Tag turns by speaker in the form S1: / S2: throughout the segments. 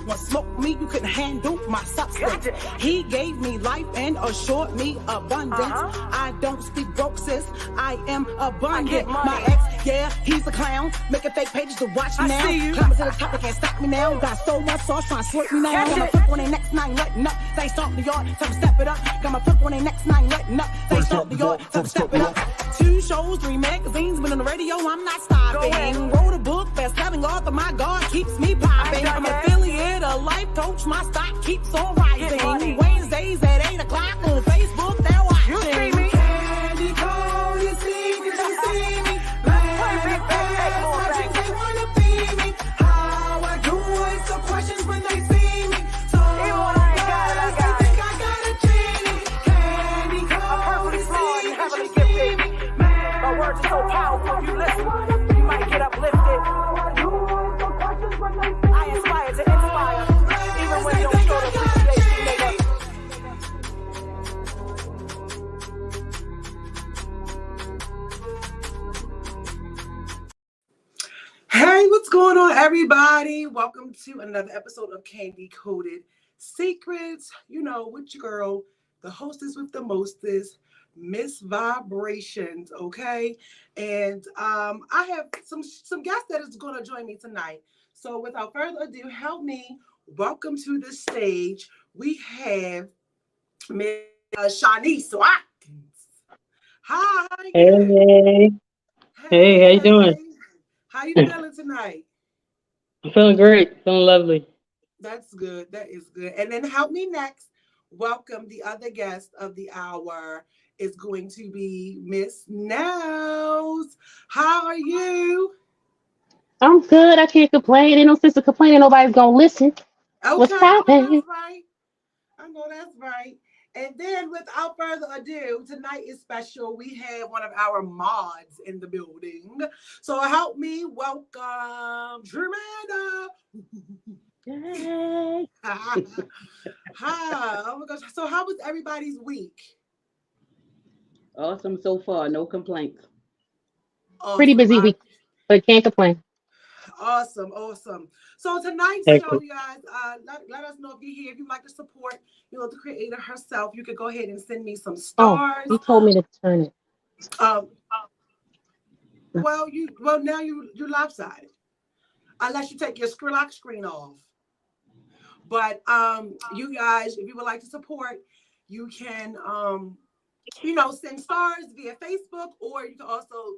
S1: Want smoke me, you couldn't handle my substance. He gave me life and assured me abundance. I don't speak broke, sis. I am abundant. My ex, yeah, he's a clown. Making fake pages to watch me now. Climbing to the top, they can't stop me now. Got so much sauce, trying to slurp me now. Got my flip on their next nine, letting up. They stomp the yard, time to step it up. Got my flip on their next nine, letting up. They stomp the yard, time to step it up. 2 shows, 3 magazines, been on the radio, I'm not stopping. Wrote a book, best-selling author, my God keeps me popping. I'm affiliate, a life coach, my stock keeps on rising. Wednesdays at 8 o'clock on Facebook, they're watching. You see me? Candy cold, you see me, you see me. Perfect, watching, they wanna be me. How I do it, so questions when they see me. So even when I ain't got it, I got it. They think I got a genie. Candy cold, you see me, you see me. My words are so powerful, you listen, you might get uplifted. I inspire to inspire, even when you don't show the appreciation, nigga. Hey, what's going on, everybody? Welcome to another episode of Candy Coated Secrets. You know, with your girl, the hostess with the mostest, Miss Vibrations, okay? And I have some guests that is going to join me tonight. So without further ado, help me welcome to the stage. We have Miss Shanice Watkins. Hi.
S2: Hey, how you doing?
S1: How you feeling tonight?
S2: I'm feeling great, feeling lovely.
S1: That's good. That is good. And then help me next welcome the other guest of the hour. Is going to be Miss Nels. How are you?
S2: I'm good. I can't complain. Ain't no sense of complaining. Nobody's gonna listen.
S1: Okay,
S2: What's
S1: I know
S2: happening?
S1: that's right. I know that's right. And then without further ado, tonight is special. We have one of our mods in the building. So help me welcome Tremenda.
S2: Yay.
S1: Hi. Oh my gosh. So how was everybody's week?
S3: Awesome so far, no complaints.
S2: Pretty
S1: Awesome.
S2: busy week, but can't complain.
S1: Awesome. So tonight's
S2: Okay,
S1: show,
S2: cool.
S1: you guys, let us know if you're here. If you'd like to support, the creator herself, you could go ahead and send me some
S2: Oh,
S1: stars.
S2: you told me to turn it.
S1: Um, now you're lopsided, unless you take your lock screen off. But you guys, if you would like to support, you can send stars via Facebook, or you can also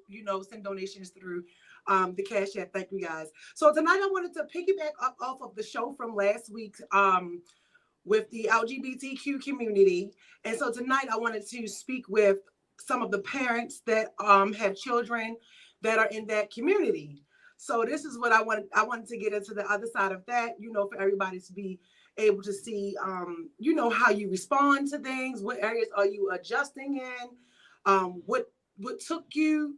S1: send donations through the Cash App. Thank you guys. So tonight I wanted to piggyback up off of the show from last week with the LGBTQ community. And so tonight I wanted to speak with some of the parents that have children that are in that community. So this is what I wanted to get into the other side of that, for everybody to be able to see, how you respond to things. What areas are you adjusting in? What took you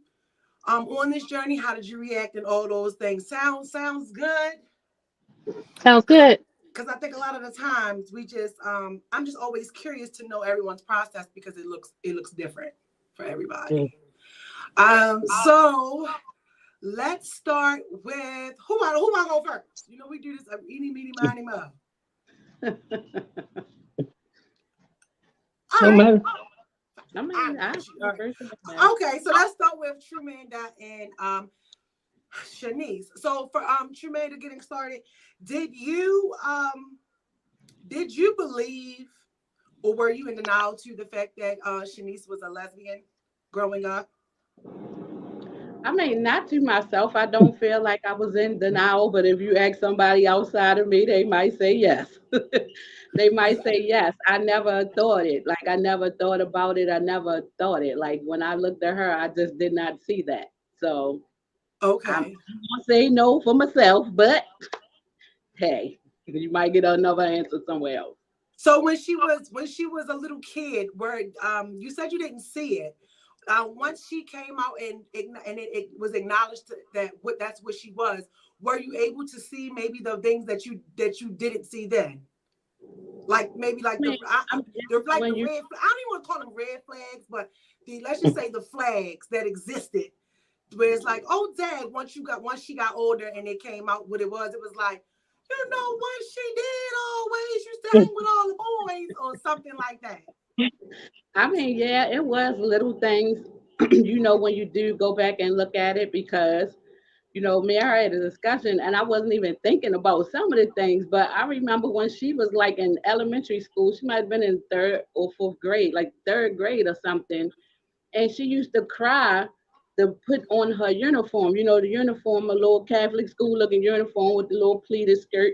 S1: on this journey? How did you react and all those things? Sounds good?
S2: Sounds good.
S1: Because I think a lot of the times we just, I'm just always curious to know everyone's process because it looks different for everybody. So let's start with who I go first. We do this eeny, meeny, miny, mo.
S2: No matter.
S1: Okay, so let's start with Tremenda and Shanice. So for Tremenda getting started, did you believe, or were you in denial to the fact that Shanice was a lesbian growing up?
S3: I mean, not to myself. I don't feel like I was in denial, but if you ask somebody outside of me, they might say yes. They might say yes. I never thought it. Like, I never thought about it. I never thought it. Like, when I looked at her, I just did not see that. So,
S1: okay,
S3: I'm going to say no for myself, but hey, you might get another answer somewhere else.
S1: So when she was a little kid, where you said you didn't see it, once she came out and it was acknowledged that's what she was, were you able to see maybe the things that you didn't see then? Like maybe like the red, I don't even want to call them red flags, but let's just say the flags that existed, where it's like, oh dang, once she got older and it came out what it was like, you know what she did always used to hang with all the boys or something like that.
S3: I mean, yeah, it was little things, when you do go back and look at it because me and her had a discussion and I wasn't even thinking about some of the things, but I remember when she was like in elementary school, she might have been in third or fourth grade, like third grade or something, and she used to cry to put on her uniform, the uniform, a little Catholic school looking uniform with the little pleated skirt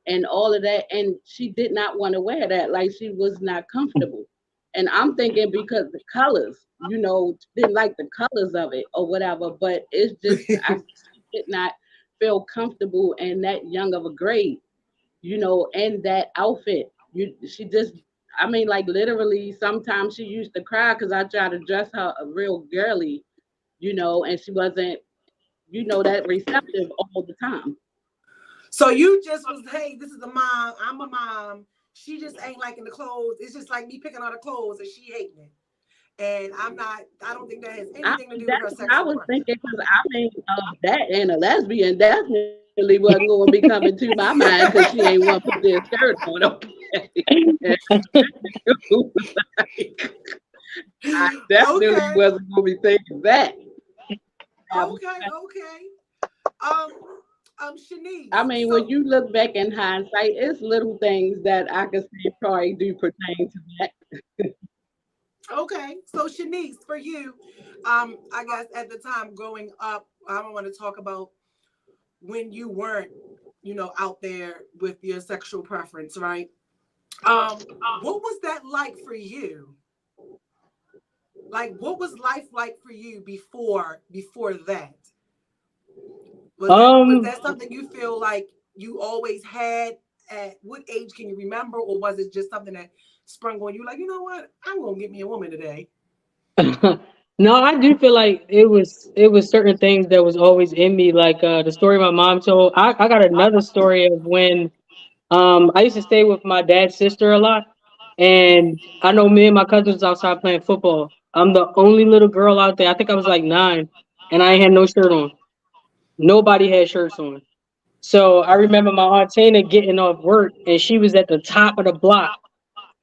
S3: and all of that. And she did not want to wear that. Like she was not comfortable. And I'm thinking because the colors, didn't like the colors of it or whatever, but it's just, I did not feel comfortable in that young of a grade, in that outfit. She just, I mean, like literally, sometimes she used to cry because I tried to dress her a real girly, and she wasn't, that receptive all the time.
S1: So you just was, hey, this is a mom. I'm a mom. She just ain't liking the clothes. It's just like me picking on the clothes and she hating it. And I'm not. I don't think that has anything to do with her
S3: That's what I
S1: sexual
S3: was
S1: preference.
S3: thinking because I mean, that and a lesbian definitely wasn't going to be coming to my mind because she ain't want to put their skirt on. Okay. I definitely
S1: Okay.
S3: wasn't going to be thinking that.
S1: Okay. Okay. Um. Shanice.
S3: I mean, when
S1: So
S3: you look back in hindsight, it's little things that I could say probably do pertain to that.
S1: okay. So Shanice, for you, I guess at the time growing up, I don't want to talk about when you weren't, out there with your sexual preference, right? What was that like for you? Like, what was life like for you before that? Was that something you feel like you always had? At what age can you remember, or was it just something that sprung on you? Like, you know what, I'm gonna get me a woman today.
S2: No, I do feel like it was certain things that was always in me, like the story my mom told. I got another story of when I used to stay with my dad's sister a lot, and I know me and my cousins was outside playing football. I'm the only little girl out there. I think I was like 9, and I ain't had no shirt on. Nobody had shirts on. So I remember my aunt Tina getting off work, and she was at the top of the block,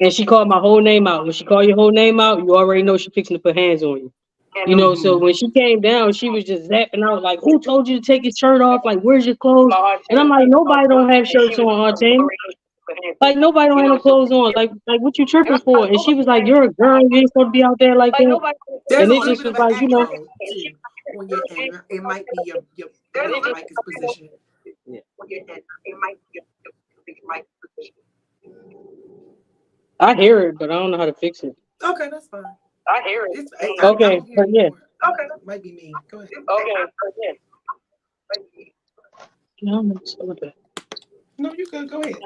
S2: and she called my whole name out. When she called your whole name out, you already know she fixing to put hands on you. So
S1: Mm-hmm.
S2: when she came down, she was just zapping out like, "Who told you to take your shirt off? Like, where's your clothes?" And I'm like, "Nobody don't have shirts on, Aunt Tina. Like, nobody don't have no clothes on. Like, what you tripping for?" And she was like, "You're a girl. You ain't supposed to be out there like that."
S1: There's
S2: And
S1: a
S2: it
S1: little
S2: just
S1: bit of
S2: was
S1: an
S2: like,
S1: echo too on your end. It might be your way your mic is positioned.
S2: yeah. I hear it, but I don't know how to fix it.
S1: Okay, that's fine. I
S2: Okay,
S1: don't hear
S2: but
S1: it
S2: yeah.
S1: anymore. It might be me. Go ahead.
S2: No, I'm still with that.
S1: No, you good. Go ahead.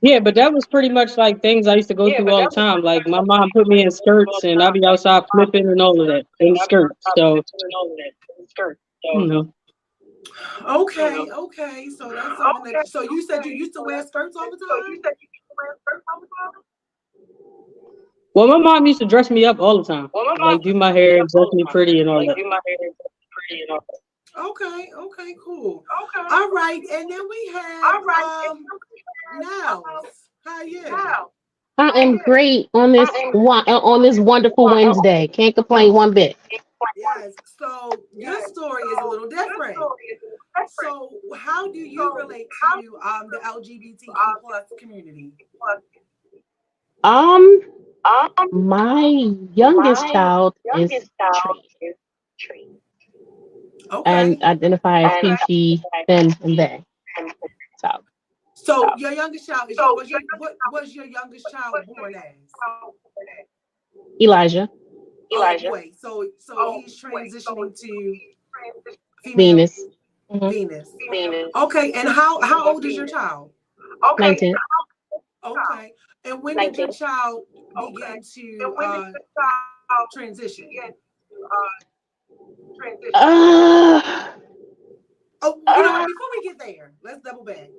S2: Yeah, but that was pretty much like things I used to go through all the time. Like my mom put me in skirts, and I'd be outside flipping and all of that in skirts. So you know,
S1: Okay, okay. So that's something that. So you said you used to wear skirts all the time.
S2: well, my mom used to dress me up all the time, like do my hair, dress me pretty, and all that.
S1: Okay, okay, cool. All right, and then we have Nels. How are you?
S2: I am great on this wonderful Wednesday. Can't complain one bit.
S1: Yes. So your story is a little different. So how do you relate to the LGBTQ plus community?
S2: Um, my youngest child is trans and
S1: Okay.
S2: identifies he, she, them, and they. So
S1: So your youngest child is what was your youngest child born as?
S2: Elijah,
S1: Oh boy. So he's transitioning to female
S2: Venus, hmm
S1: Venus. Okay. And how old is your child?
S2: 19.
S1: Okay. And when did your child begin to transition?
S2: Uh,
S1: Oh, you know what? Before we get there, let's double back.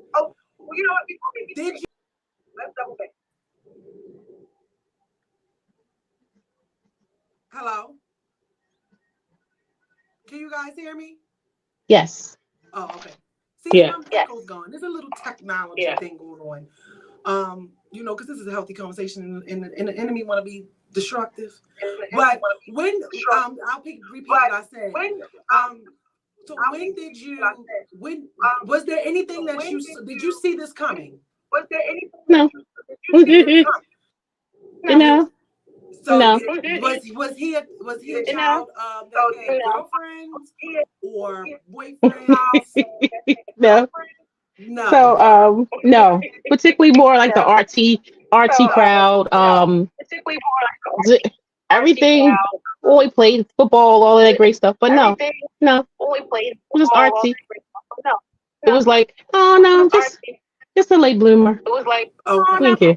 S1: Did you hello? Can you guys hear me?
S2: yes.
S1: Oh, okay. See,
S2: Yeah.
S1: now the echo's gone. There's a little technology thing going on. Because this is a healthy conversation, and the enemy want to be destructive. But when repeat what I said. So when did you? When was there anything that did you see this coming?
S4: Was there anything?
S2: No. No.
S1: So
S2: No.
S1: was he a child that had girlfriends or boyfriends?
S2: No.
S1: No.
S2: So no, particularly more like the RT crowd. Everything. Boy played football, all of that great stuff. But no, it was just artsy. It was like, oh no, just a late bloomer.
S4: It was like,
S1: Okay.
S2: We didn't care.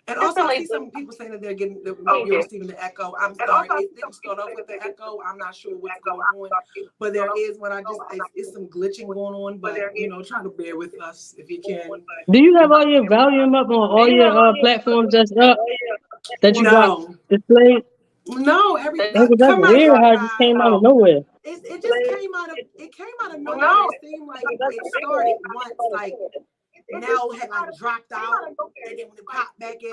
S1: And also, I see some people saying that you're receiving the echo. I'm sorry, it didn't start off with the echo. I'm not sure what's going on, but there is it's some glitching going on. But try to bear with us if you can.
S2: Do you have all your volume up on all your platforms that's up that you got displayed?
S1: No,
S2: That's weird how it just came out of nowhere.
S1: It just came out of nowhere. It seemed like it started once, like now had like dropped out, and then when it popped back in,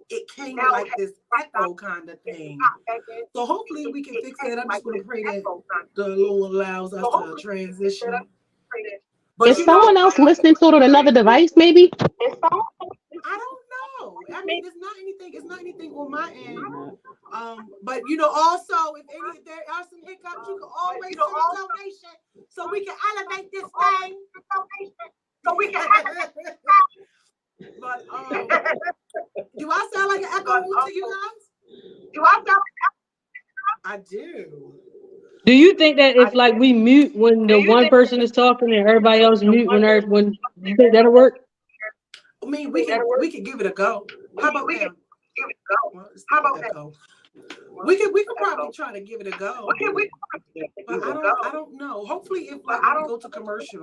S1: it came like this echo kind of thing. So hopefully we can fix that. I'm just going to pray that the Lord allows us to transition. But
S2: is someone else listening to it on another device, maybe?
S1: I don't know. I mean, it's not anything on my end. But also if there are some hiccups, you can always send a donation so we can elevate this thing. But do I sound like an echo to you guys? I do.
S2: Do you think that if like we mute when the one person is talking and everybody else mute when you think that'll work?
S1: I mean, we can give it a go. How about now? How about that? We could probably try to give it a go. But I don't know. Hopefully if we go to commercial.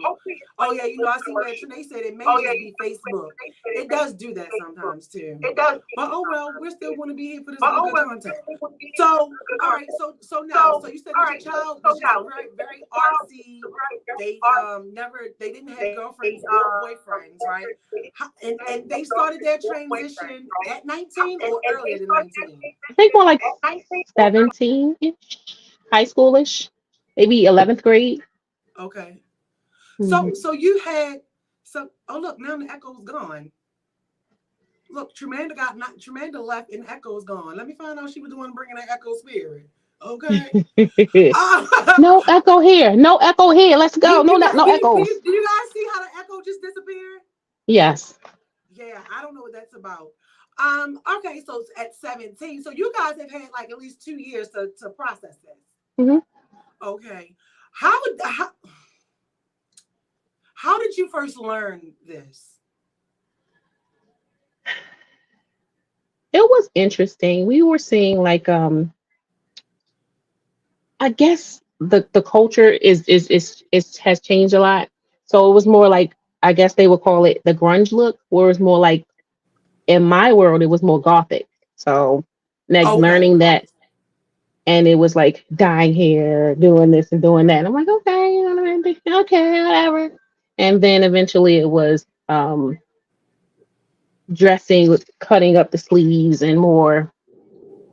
S1: Oh yeah, I see where Trinae said it may just be Facebook. It does do that sometimes too. But oh well, we're still going to be here for this good content. So all right, so now you said that your child was just very, very artsy. They didn't have girlfriends or boyfriends, right? And they started their transition at 19 or earlier than 19?
S2: I think more like 17-ish, high schoolish, maybe 11th grade.
S1: Okay. So you had oh look, now the echo's gone. Look, Tremanda left and the echo's gone. Let me find out she was the one bringing that echo spirit. Okay.
S2: No echo here. No echo here. Let's go. No echoes.
S1: Do you guys see how the echo just disappeared?
S2: Yes.
S1: Yeah, I don't know what that's about. Okay, so at 17, so you guys have had like at least 2 years to process this.
S2: Mm-hmm.
S1: Okay, how did you first learn this?
S2: It was interesting. We were seeing like I guess the culture is has changed a lot. So it was more like, I guess they would call it the grunge look, where it's more like, in my world, it was more gothic. So next learning that, and it was like dyeing hair, doing this and doing that. And I'm like, okay, whatever. And then eventually it was dressing with cutting up the sleeves and more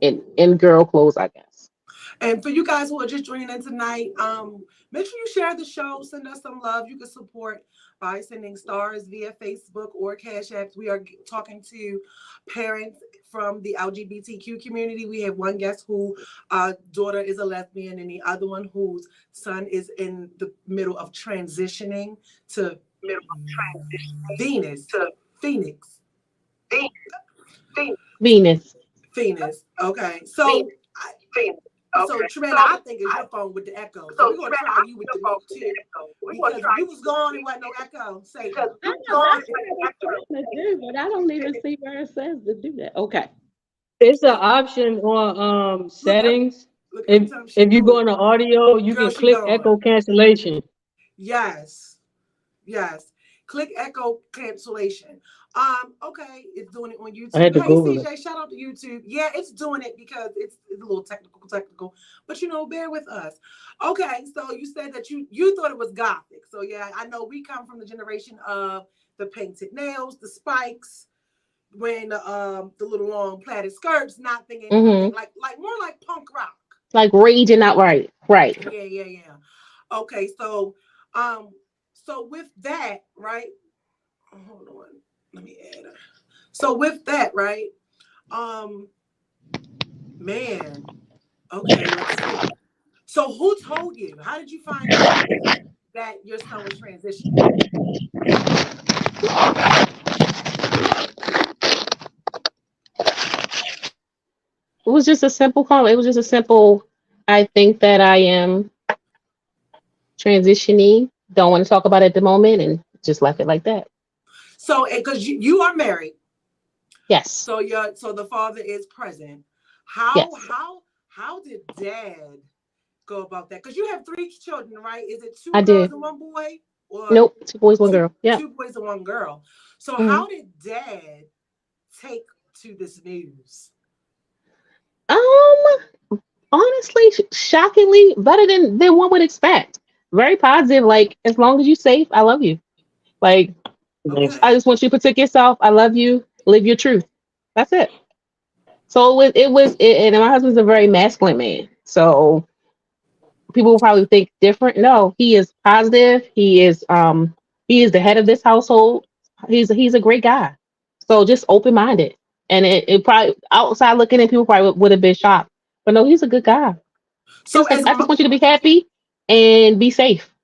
S2: in girl clothes, I guess.
S1: And for you guys who are just joining in tonight, make sure you share the show, send us some love. You can support by sending stars via Facebook or Cash Apps. We are talking to parents from the LGBTQ community. We have one guest whose daughter is a lesbian, and the other one whose son is in the middle of transitioning to Venus. Okay, so. So Tremenda, I think it's your phone with the echo. So we're gonna try you with the phone too. Because you was gone and wasn't no echo. Say
S3: that's what I was trying to do, but I don't even see where it says to do that. Okay.
S2: It's an option on settings. If you go into audio, you can click echo cancellation.
S1: Yes.
S4: Click echo cancellation. Okay, it's doing it on
S2: I had
S4: YouTube.
S2: to
S4: Hey
S2: Google it.
S4: CJ, shout out to YouTube. Yeah, it's doing it because it's a little technical, but bear with us. Okay, so you said that you thought it was gothic. So yeah, I know we come from the generation of the painted nails, the spikes, wearing the little long plaited skirts, not thinking anything
S5: Mm-hmm.
S4: like more like punk rock.
S5: Like raging outright. Right.
S4: Yeah. Okay, um, so with that, right? Hold on, let me add. So with that, right? Um, man. Okay, let's see. So who told you? How did you find out that your son was transitioning?
S5: It was just a simple call. It was just a simple, I think that I am transitioning. Don't want to talk about it at the moment and just left it like that.
S4: So, because you are married,
S5: Yes.
S4: so the father is present. How
S5: Yes.
S4: how how did dad go about that? Because you have three children, right? Is it two
S5: I
S4: girls
S5: do.
S4: and one boy, or
S5: Nope. Two boys, one
S4: two
S5: girl. Yeah.
S4: two boys and one girl? So
S5: Mhm.
S4: how did dad take to this news?
S5: Um, honestly, shockingly, better than one would expect. Very positive. Like, as long as you safe, I love you. Like,
S2: Nice.
S4: Okay.
S5: I just want you to protect yourself. I love you. Live your truth. That's it. So and my husband's a very masculine man. So people will probably think different. No, he is positive. He is the head of this household. He's a great guy. So just open minded. And it probably outside looking in, people probably would have been shocked. But no, he's a good guy.
S4: So as
S5: I just want you to be happy and be safe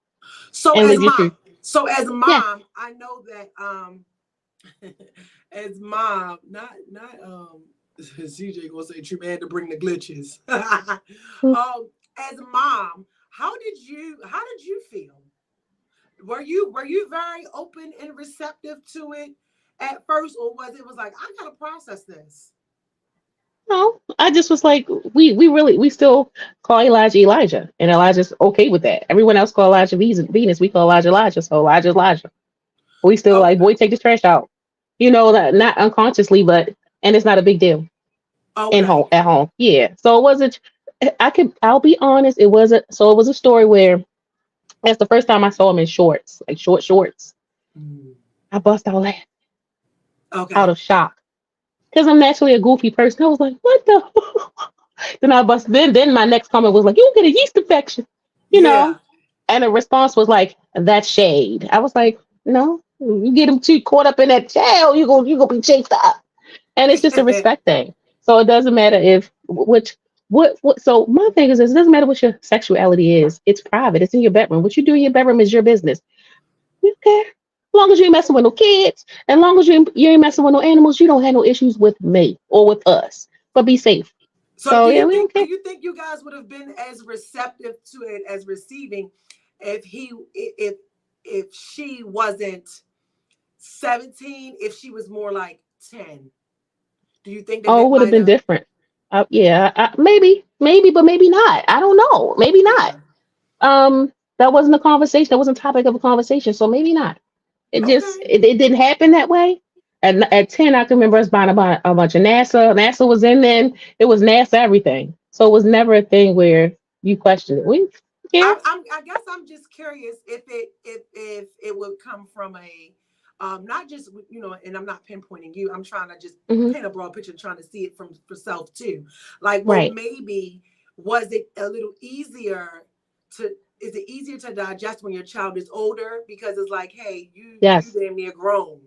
S4: so
S5: and
S4: as
S5: live your
S4: mom,
S5: truth.
S4: so as
S5: Yeah.
S4: mom, I know that as mom, not CJ gonna say true man to bring the glitches. As mom, how did you feel? Were you very open and receptive to it at first, or was like I gotta process this?
S5: No, I just was like, we still call Elijah Elijah, and Elijah's okay with that. Everyone else call Elijah Venus. We call Elijah Elijah, so Elijah Elijah. We still like,
S4: Okay,
S5: boy, take the trash out. That not unconsciously, but and it's not a big deal
S4: okay,
S5: at home. Yeah. So it wasn't. I'll be honest. It wasn't. So it was a story where that's the first time I saw him in shorts, like short shorts.
S4: mm,
S5: I bust out laughing out
S4: okay,
S5: of shock because I'm naturally a goofy person. I was like, what the? Then I bust. Then my next comment was like, you get a yeast infection, you know.
S4: yeah.
S5: And the response was like, that's shade. I was like, no, you get them too caught up in that jail, you gonna be chased up. And it's just a respect thing. So it doesn't matter if which what. So my thing is, it doesn't matter what your sexuality is. It's private. It's in your bedroom. What you do in your bedroom is your business. You don't care. As long as you ain't messing with no kids, and long as you ain't messing with no animals, you don't have no issues with me or with us. But be safe.
S4: So
S5: So
S4: do
S5: yeah,
S4: you
S5: we don't
S4: think do
S5: care.
S4: you think you guys would have been as receptive to it as receiving if if she wasn't 17, if she was more like 10? Do you think that
S5: Oh, it
S4: that
S5: would have
S4: might
S5: been
S4: have?
S5: different. Yeah, maybe, but maybe not. I don't know. Maybe not.
S4: Yeah.
S5: That wasn't a conversation. That wasn't a topic of a conversation. So maybe not.
S4: Okay.
S5: It didn't happen that way. At 10, I can remember us buying a bunch of NASA. NASA was in then. It was NASA everything. So it was never a thing where you questioned it. We yeah.
S4: I guess I'm just curious if it would come from a not just and I'm not pinpointing you. I'm trying to just
S5: Hmm.
S4: paint a broad picture, trying to see it from for self too. Like, well,
S5: Right.
S4: maybe was it a little easier to is it easier to digest when your child is older because it's like, hey, you
S5: Yes,
S4: damn near grown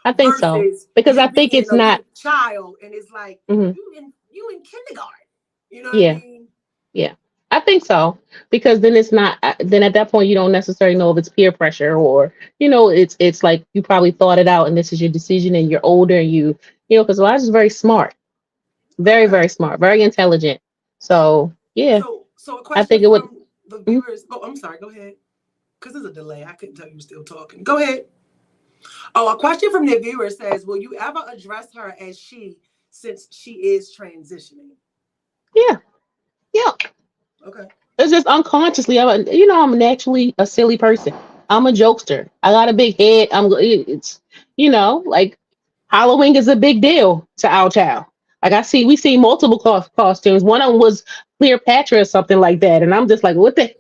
S5: I think so.
S4: versus
S5: Because I
S4: you
S5: think
S4: being
S5: it's
S4: a
S5: not.
S4: little child and it's like
S5: Mhm.
S4: you in kindergarten. You know what I
S5: Yeah.
S4: mean?
S5: Yeah, I think so because then it's not. Then at that point, you don't necessarily know if it's peer pressure or it's like you probably thought it out and this is your decision and you're older and because Elijah's very smart, very
S4: Okay.
S5: very smart, very intelligent. So yeah,
S4: So a
S5: I
S4: question
S5: think it would.
S4: from the
S5: Mhm.
S4: viewers. Oh, I'm sorry. Go ahead. Because there's a delay. I couldn't tell you were still talking. Go ahead. Oh, a question from the viewer says, "Will you ever address her as she, since she is transitioning?"
S5: Yeah, yeah.
S4: Okay.
S5: It's just unconsciously. I'm naturally a silly person. I'm a jokester. I got a big head. It's, like Halloween is a big deal to our child. Like we see multiple costumes. One of them was Cleopatra or something like that, and I'm just like, what the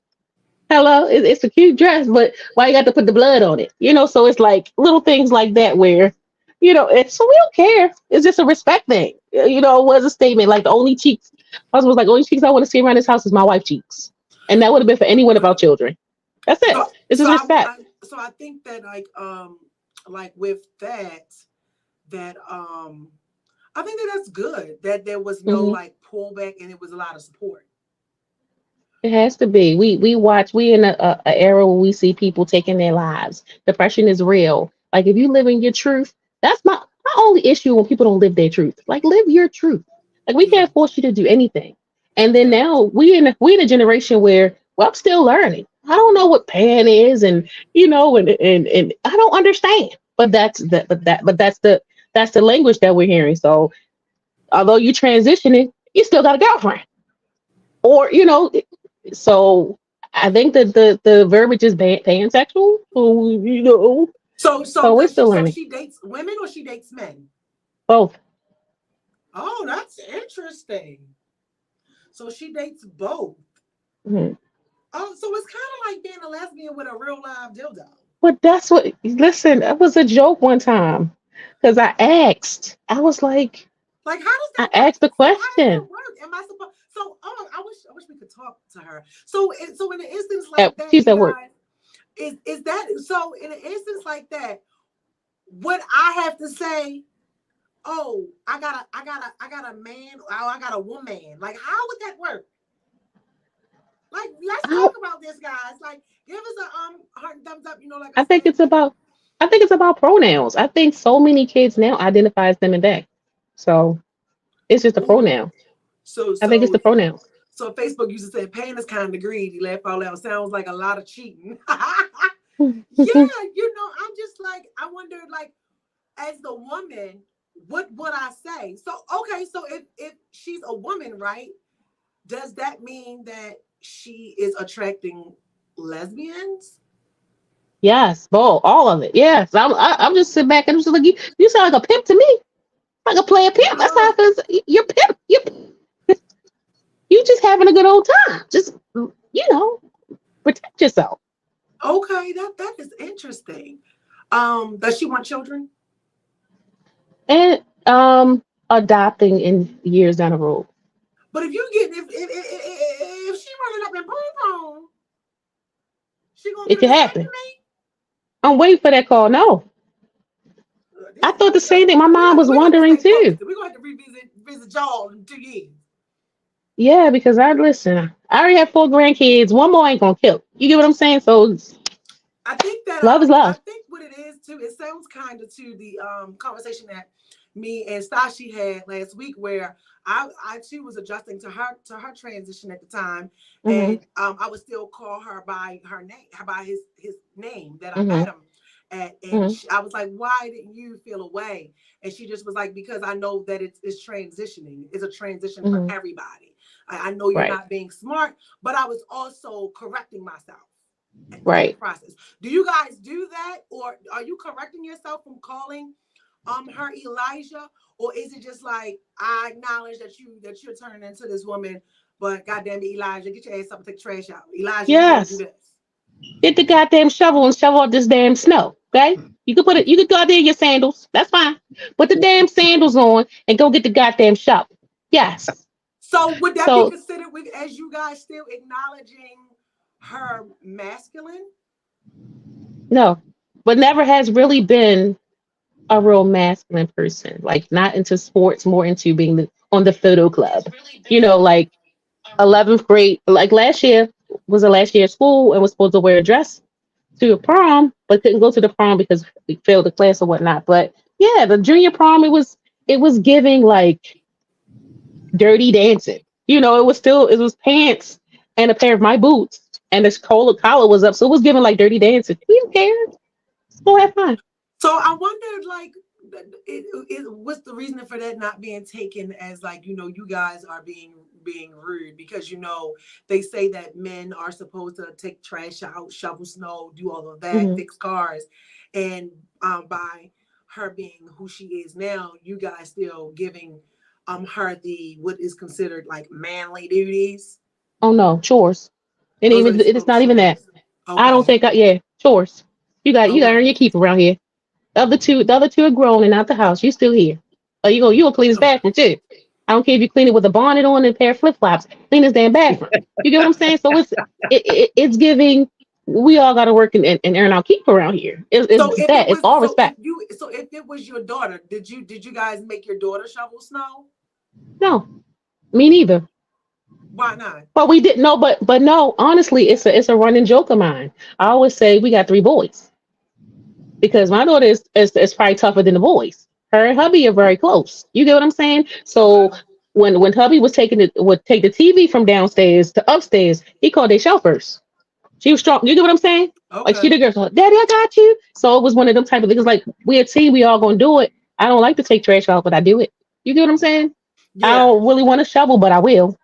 S5: hello? It's a cute dress, but why you got to put the blood on it? So it's like little things like that where, so we don't care. It's just a respect thing. It was a statement like the only cheeks. Husband was like, only cheeks I want to see around this house is my wife cheeks, and that would have been for any one of our children. That's it.
S4: So,
S5: It's
S4: so
S5: just respect.
S4: I think that like with that I think that that's good that there was no
S5: Hmm.
S4: like pullback and it was a lot of support.
S5: It has to be. We in a era where we see people taking their lives. Depression is real. Like if you live in your truth, that's my only issue when people don't live their truth. Like live your truth. Like we
S4: Yeah,
S5: can't force you to do anything. And then
S4: yeah.
S5: now we in a generation where well, I'm still learning. I don't know what pan is, and and I don't understand. But that's the language that we're hearing. So although you transitioning, you still got a girlfriend, or so I think that the verbiage is pansexual. So
S4: So
S5: so we're
S4: does she
S5: still
S4: so
S5: learning
S4: she dates women or she dates men?
S5: both.
S4: Oh, that's interesting. So she dates both.
S5: Mhm.
S4: Oh, so it's kind of like being a lesbian with a real live dildo.
S5: But that's what. Listen, that was a joke one time because I was like,
S4: Like, how does
S5: I
S4: that work?
S5: asked the
S4: So how does that
S5: question.
S4: work? Am I supposed? So, oh, I wish we could talk to her. So, so in an instance like that,
S5: She's
S4: you
S5: at work.
S4: guys, is that so? In an instance like that, would I have to say, oh, I got a man, oh, I got a woman? Like, how would that work? Like, let's
S5: I,
S4: talk about this, guys. Like, give us a heart and thumbs up. Like I
S5: I think
S4: said.
S5: it's about. I think it's about pronouns. I think so many kids now identify as them and they. So it's just a
S4: Ooh.
S5: pronoun.
S4: So
S5: I think it's
S4: so
S5: the pronouns.
S4: so Facebook used to say pain is kind of greedy. Laugh out loud. Sounds like a lot of cheating. Yeah, I'm just like, I wonder, like, as the woman, what would I say? So, okay, so if she's a woman, right, does that mean that she is attracting lesbians?
S5: Yes, all of it. Yes, I'm just sitting back and I'm just like you sound like a pimp to me, like a player pimp. That's how
S4: Wow.
S5: I feel. You're pimp. You just having a good old time. Just protect yourself.
S4: Okay, that is interesting. Does she want children?
S5: And adopting in years down the road.
S4: But if you get if she running up in boom boom, she gonna
S5: It
S4: get a
S5: can happen.
S4: vasectomy?
S5: I'm waiting for that call. No,
S4: This
S5: I
S4: is gonna
S5: thought the
S4: be
S5: same thing. My mom was
S4: we're gonna have to
S5: wondering
S4: stay
S5: too.
S4: posted. We're gonna have to visit y'all in 2 years.
S5: Yeah, because I listen. I already have 4 grandkids. One more ain't gonna kill. You get what I'm saying? So
S4: I think that
S5: love is
S4: I
S5: love.
S4: think what it is too, it sounds kind of to the conversation that me and Sashi had last week where I too was adjusting to her transition at the time,
S5: Hmm.
S4: and I would still call her by her name, by his name that I
S5: Hmm.
S4: met him at, and
S5: Hmm.
S4: I was like, why didn't you feel away? And she just was like, because I know that it's transitioning. It's a transition for
S5: Hmm.
S4: everybody. I know you're
S5: Right.
S4: not being smart, but I was also correcting myself in the
S5: Right.
S4: process. Do you guys do that, or are you correcting yourself from calling her Elijah, or is it just like I acknowledge that you're turning into this woman, but goddamn it, Elijah, get your ass up and take the trash out. Elijah, you got to do
S5: Yes.
S4: this.
S5: Get the goddamn shovel and shovel up this damn snow. Okay? You can put it. You can go out there in your sandals. That's fine. Put the damn sandals on and go get the goddamn shovel. Yes.
S4: So would that be
S5: So
S4: considered with as you guys still acknowledging her masculine?
S5: no, but never has really been a real masculine person. Like not into sports, more into being on the photo club. Like 11th grade. Like last year was the last year of school and was supposed to wear a dress to a prom, but couldn't go to the prom because we failed the class or whatnot. But yeah, the junior prom it was giving like dirty dancing. It was pants and a pair of my boots and this collar was up, so it was giving like dirty dancing. We don't care. Let's go have fun.
S4: So I wondered, like, what's the reason for that not being taken as like you guys are being being rude because they say that men are supposed to take trash out, shovel snow, do all of that,
S5: Hmm.
S4: fix cars, and by her being who she is now, you guys still giving her the what is considered like manly duties.
S5: Oh no, chores. And
S4: Oh, so
S5: even
S4: it's
S5: it is
S4: still
S5: not even that.
S4: chores.
S5: I don't
S4: Okay.
S5: think yeah, chores. You got to
S4: Okay.
S5: earn your keep around here. The other two are grown and out the house. You still here. Oh, you gonna clean this
S4: Okay.
S5: bathroom too. I don't care if you clean it with a bonnet on and a pair of flip flops. Clean this damn bathroom. You get what I'm saying? So it's giving. We all got to work and earn our keep around here.
S4: So
S5: It's
S4: if it
S5: that. It's
S4: was
S5: all
S4: so
S5: respect.
S4: if it was your daughter, did you guys make your daughter shovel snow?
S5: No, me neither.
S4: Why not?
S5: But we didn't know. But no, honestly, it's a running joke of mine. I always say we got three boys because my daughter is probably tougher than the boys. Her and hubby are very close. You get what I'm saying?
S4: Okay.
S5: So when hubby was taking it would take the TV from downstairs to upstairs, he called their chauffeurs. She was strong. You get what I'm saying? Like she
S4: Okay.
S5: the girl, so, Daddy, I got you. So it was one of them type of things. Like we a team, we all gonna do it. I don't like to take trash out, but I do it. You get what I'm saying? I
S4: Yeah.
S5: don't really want to shovel, but I will.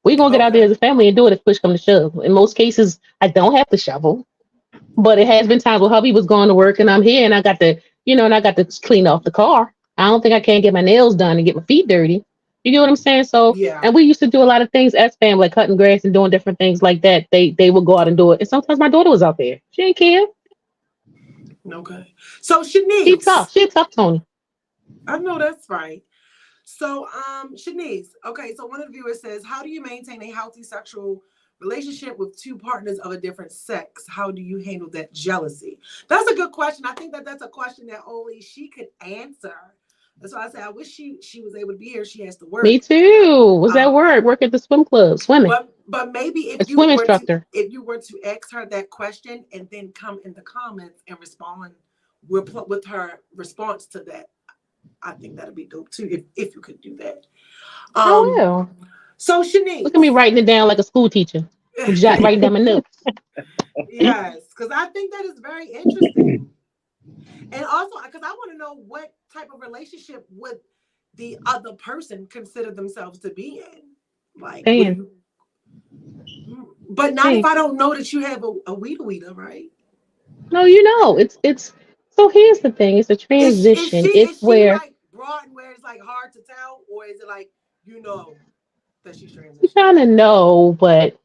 S5: We gonna get out there
S4: Okay.
S5: as a family and do it if push come to shove. In most cases, I don't have to shovel. But it has been times where hubby was going to work and I'm here and I got to clean off the car. I don't think I can't get my nails done and get my feet dirty. You get what I'm saying? So,
S4: Yeah.
S5: and we used to do a lot of things as family, like cutting grass and doing different things like that. They would go out and do it. And sometimes my daughter was out there. She didn't care.
S4: Okay. So
S5: She tough.
S4: Shanice,
S5: She a tough Tony.
S4: I know that's right. So Shanice, okay. So one of the viewers says, "How do you maintain a healthy sexual relationship with two partners of a different sex? How do you handle that jealousy?" That's a good question. I think that that's a question that only she could answer. That's why I say I wish she was able to be here. She has to
S5: Me
S4: work.
S5: too. Was that
S4: Um,
S5: word? Work at the swim club, swimming.
S4: but maybe
S5: A swim instructor.
S4: if you were to ask her that question and then come in the comments and respond with her response to that, I think that'd be dope too. If you could do that.
S5: Oh
S4: Um.
S5: well.
S4: So
S5: Look at me
S4: Shanice,
S5: writing it down like a school teacher. Writing down my notes.
S4: yes, because I think that is very interesting, and also because I want to know what type of relationship would the other person consider themselves to be in. Like, would
S5: Saying,
S4: you? But not if
S5: saying.
S4: I don't know that you have a weeda, right?
S5: No, it's so here's the thing, it's a transition. It's
S4: Is she
S5: where
S4: like broad and where it's like hard to tell, or is it like you know that she's
S5: you
S4: transitioning?
S5: kind of know, but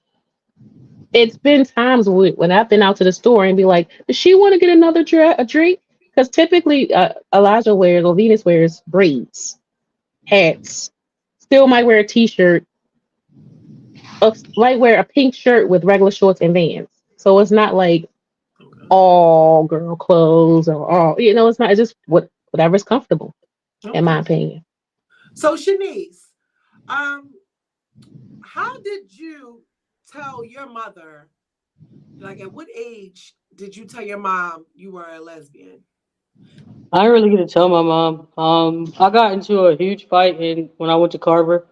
S5: it's been times when I've been out to the store and be like, does she want to get another a drink? Because typically Elijah wears or Venus wears braids, hats, still might wear a t-shirt, might wear a pink shirt with regular shorts and Vans. So it's not like
S4: Okay.
S5: all girl clothes or all, it's not, it's just whatever's comfortable, in my
S4: Okay.
S5: opinion.
S4: So Shanice, um, how did you tell your mother? Like, at what age did you tell your mom you were a lesbian?
S2: I didn't really get to tell my mom. I got into a huge fight when I went to Carver,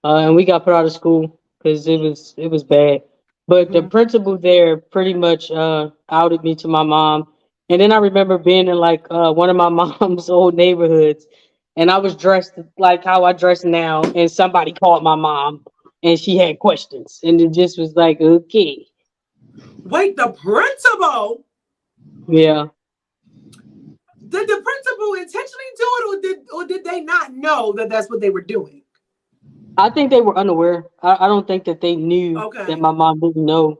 S2: and we got put out of school because it was bad. But the
S4: Hmm.
S2: principal there pretty much outed me to my mom, and then I remember being in like one of my mom's old neighborhoods, and I was dressed like how I dress now, and somebody called my mom, and she had questions, and it just was like, okay,
S4: Wait, the principal?
S2: yeah.
S4: Did the principal intentionally do it, or did they not know that that's what they were doing?
S2: I think they were unaware. I don't think that they knew that
S4: Okay.
S2: my mom didn't know.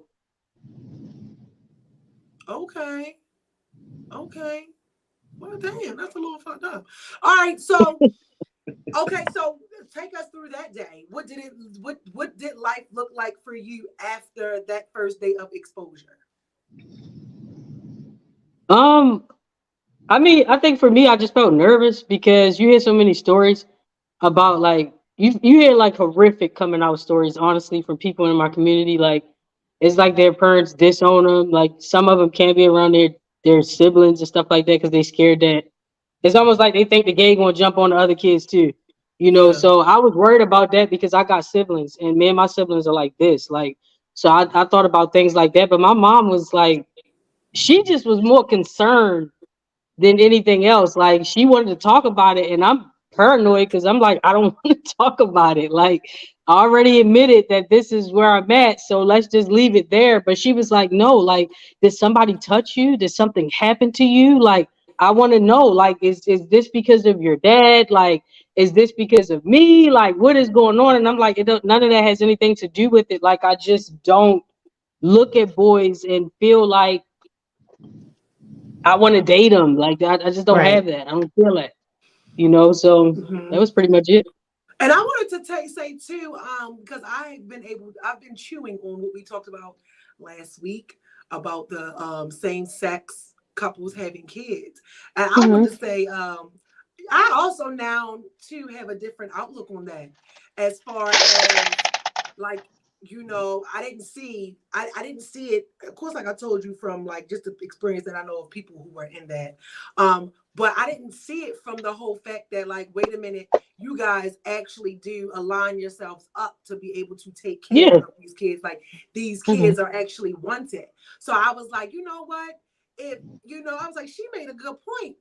S4: Okay. Okay. Well, damn, that's a little fucked up. All right, so okay, so take us through that day. What did life look like for you after that first day of exposure?
S2: Um, I mean, I think for me, I just felt nervous because you hear so many stories about like you hear like horrific coming out stories, honestly, from people in my community. Like it's like their parents disown them. Like some of them can't be around their siblings and stuff like that because they scared that it's almost like they think the gay gonna jump on the other kids too.
S4: Yeah.
S2: So I was worried about that because I got siblings and me and my siblings are like this. Like so I thought about things like that. But my mom was like she just was more concerned than anything else. Like she wanted to talk about it, and I'm paranoid because I'm like, I don't want to talk about it. Like, I already admitted that this is where I'm at, so let's just leave it there. But she was like, no, like, did somebody touch you? Did something happen to you? Like, I want to know, like, is this because of your dad? Like, is this because of me? Like, what is going on? And I'm like, none of that has anything to do with it. Like, I just don't look at boys and feel like I want to date them. Like, I just don't
S5: Right.
S2: have that. I don't feel that, So that was pretty much it.
S4: And I wanted to say too, because I've been chewing on what we talked about last week about the same sex couples having kids, and I
S5: Hmm.
S4: wanted to say, I also now too have a different outlook on that, as far as like I didn't see it, of course, like I told you, from like just the experience that I know of people who were in that, but I didn't see it from the whole fact that, like, wait a minute, you guys actually do align yourselves up to be able to take care
S2: Yeah.
S4: of these kids, like these
S5: Hmm.
S4: kids are actually wanted. So I was like, you know what, if I was like, she made a good point,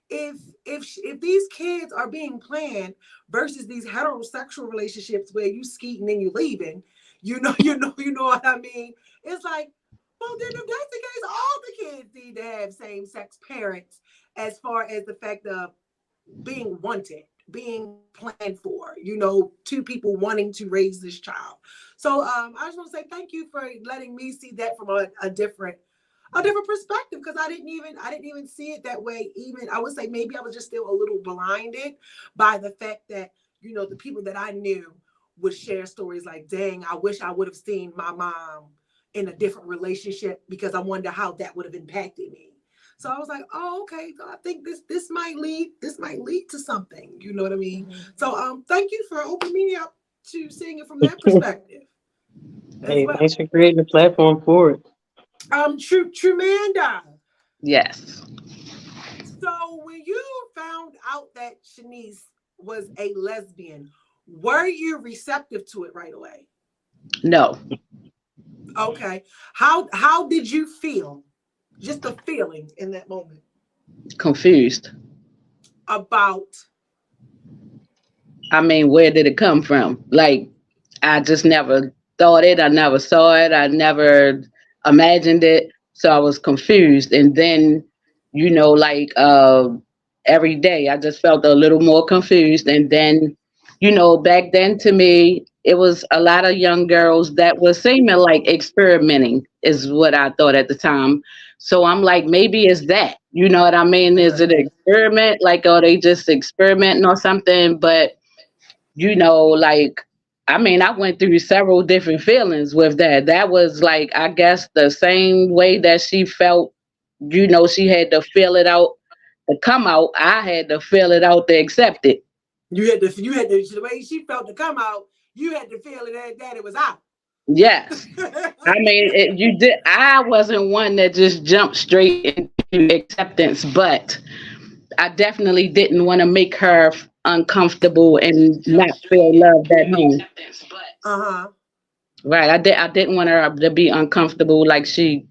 S4: if these kids are being planned versus these heterosexual relationships where you skeeting and you leaving, you know what I mean? It's like, well, then if that's the case, all the kids need to have same-sex parents, as far as the fact of being wanted, being planned for, two people wanting to raise this child. So I just want to say thank you for letting me see that from a different perspective, because I didn't even see it that way. Even I would say maybe I was just still a little blinded by the fact that the people that I knew would share stories like, dang, I wish I would have seen my mom in a different relationship, because I wonder how that would have impacted me. So I was like, oh, okay, so I think this might lead to something, you know what I mean? So thank you for opening me up to seeing it from that perspective as
S2: Hey,
S4: well.
S2: thanks for creating a platform for it.
S4: Trumanda.
S3: Yes.
S4: So when you found out that Shanice was a lesbian, were you receptive to it right away?
S3: No.
S4: Okay. How did you feel? Just the feeling in that moment
S3: Confused.
S4: about.
S3: I mean, where did it come from? Like, I just never thought it. I never saw it. I never imagined it. So I was confused. And then, like every day, I just felt a little more confused. And then, back then to me, it was a lot of young girls that were seeming like experimenting, is what I thought at the time. So I'm like, maybe it's that. You know what I mean? Is
S4: Okay.
S3: it an experiment? Like, are they just experimenting or something? But like, I mean, I went through several different feelings with that. That was like, I guess, the same way that she felt, she had to feel it out to come out. I had to feel it out to accept it.
S4: You had to the way she felt to come out. You had to feel it that it was out.
S3: Yes. I mean, I wasn't one that just jumped straight into acceptance, but I definitely didn't want to make her uncomfortable and not feel loved at home.
S4: Uh-huh.
S3: Right. I didn't want her to be uncomfortable like she.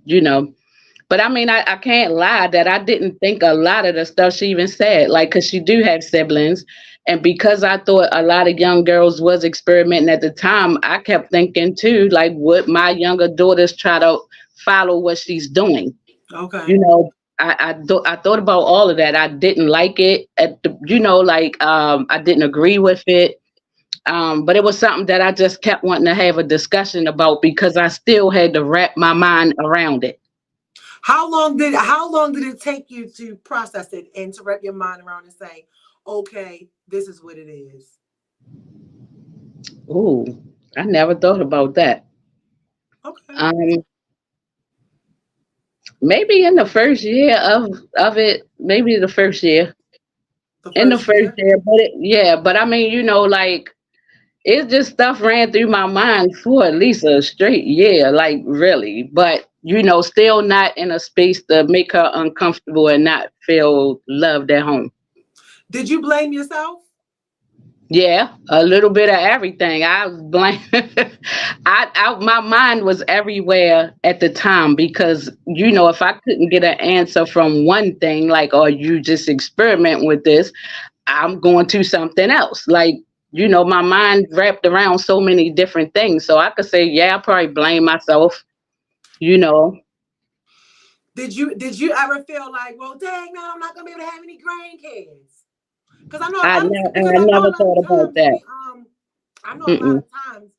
S3: But I mean, I can't lie that I didn't think a lot of the stuff she even said, like, because she do have siblings. And because I thought a lot of young girls was experimenting at the time, I kept thinking too, like, would my younger daughters try to follow what she's doing?
S4: Okay.
S3: You know, I thought about all of that. I didn't like it I didn't agree with it. But it was something that I just kept wanting to have a discussion about because I still had to wrap my mind around it.
S4: How long did it take you to process it and to wrap your mind around and say, okay, this is what it is?
S3: Ooh, I never thought about that.
S4: Okay.
S3: Um, Maybe in the first year of it, maybe the first year.
S4: The
S3: In the
S4: first
S3: first
S4: year.
S3: year, but I mean, like, it's just stuff ran through my mind for at least a straight year, like, really. But still not in a space to make her uncomfortable and not feel loved at home.
S4: Did you blame yourself?
S3: Yeah, a little bit of everything. I was blame. My mind was everywhere at the time because if I couldn't get an answer from one thing, like, or you just experiment with this, I'm going to something else. Like, my mind wrapped around so many different things. So I could say, yeah, I probably blame myself, you know.
S4: Did you ever feel like, well, dang, no, I'm not gonna be able to have any grandkids? Because I know a lot of because
S3: I
S4: I know a
S3: never
S4: lot of
S3: thought about
S4: times
S3: that.
S4: I know a lot
S3: Mm-mm.
S4: of times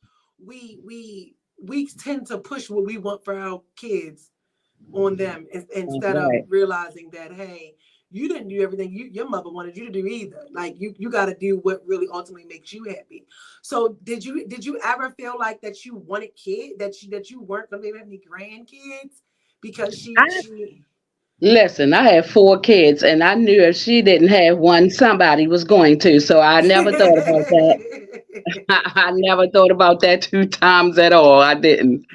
S4: we tend to push what we want for our kids on them instead of
S3: Right.
S4: realizing that, hey, you didn't do everything your mother wanted you to do either. Like you got to do what really ultimately makes you happy. So did you ever feel like that you wanted kids, that you weren't gonna have any grandkids because she
S3: Listen, I have 4 kids, and I knew if she didn't have one, somebody was going to. So I never thought about that. I never thought about that 2 times at all. I didn't.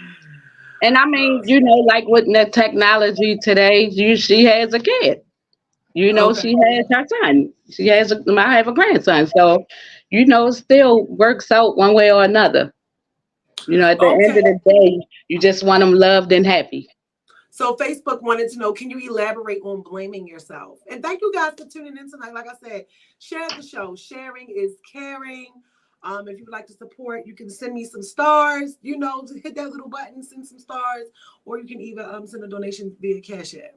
S3: And I mean, like with the technology today, she has a kid.
S4: Okay.
S3: She has her son. I have a grandson. So, it still works out one way or another. At the end of
S4: Okay.
S3: the day, you just want them loved and happy.
S4: So Facebook wanted to know, can you elaborate on blaming yourself? And thank you guys for tuning in tonight. Like I said, share the show. Sharing is caring. If you would like to support, you can send me some stars. To hit that little button, send some stars, or you can even send a donation via Cash App.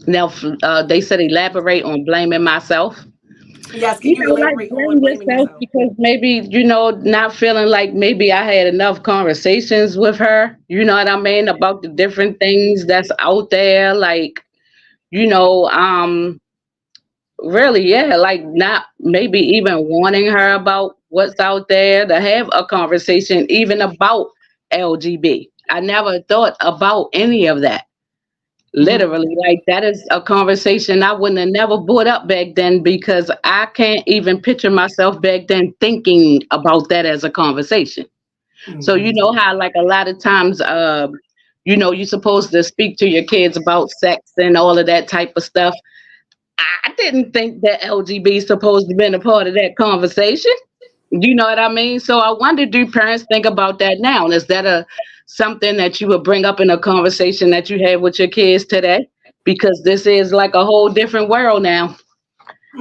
S3: Now, they said elaborate on blaming myself.
S4: Yes, can you
S3: Like
S4: elaborate on
S3: blame
S4: blaming
S3: yourself
S4: yourself?
S3: because maybe, not feeling like maybe I had enough conversations with her, you know what I mean, about the different things that's out there. Like, you know, um, really, yeah, like not maybe even warning her about what's out there to have a conversation even about LGB. I never thought about any of that.
S4: Mhm.
S3: Literally, like that is a conversation I wouldn't have never brought up back then because I can't even picture myself back then thinking about that as a conversation. So you
S4: Mhm.
S3: know how like a lot of times you're supposed to speak to your kids about sex and all of that type of stuff. I didn't think that LGB is supposed to be a part of that conversation. You know what I mean? So I wonder, do parents think about that now? And is that a something that you would bring up in a conversation that you have with your kids today? Because this is like a whole different world now.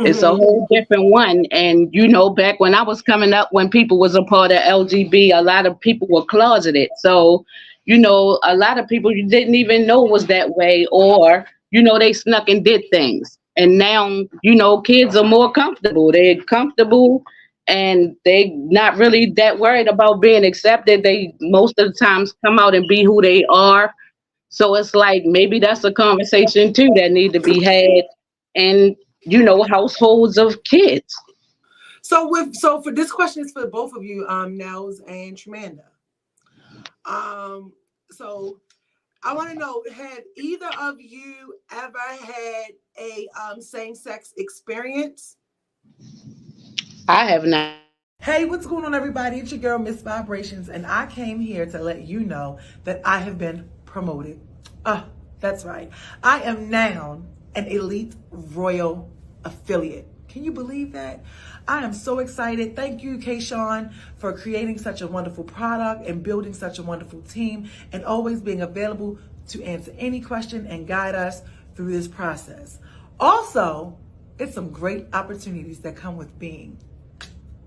S3: It's a
S4: Mhm.
S3: whole different one. And back when I was coming up, when people was a part of LGB, a lot of people were closeted. So, a lot of people you didn't even know was that way, or they snuck and did things. And now, kids are more comfortable. They're comfortable and they not really that worried about being accepted. They most of the times come out and be who they are. So it's like maybe that's a conversation too that need to be had in households of kids.
S4: So for this question is for both of you, Nels and Tremanda. So I want to know, have either of you ever had a same sex experience?
S3: I have not.
S1: Hey, what's going on, everybody? It's your girl, Miss Vibrations, and I came here to let you know that I have been promoted. That's right. I am now an Elite Royal affiliate. Can you believe that? I am so excited. Thank you, Kayshawn, for creating such a wonderful product and building such a wonderful team and always being available to answer any question and guide us through this process. Also, it's some great opportunities that come with being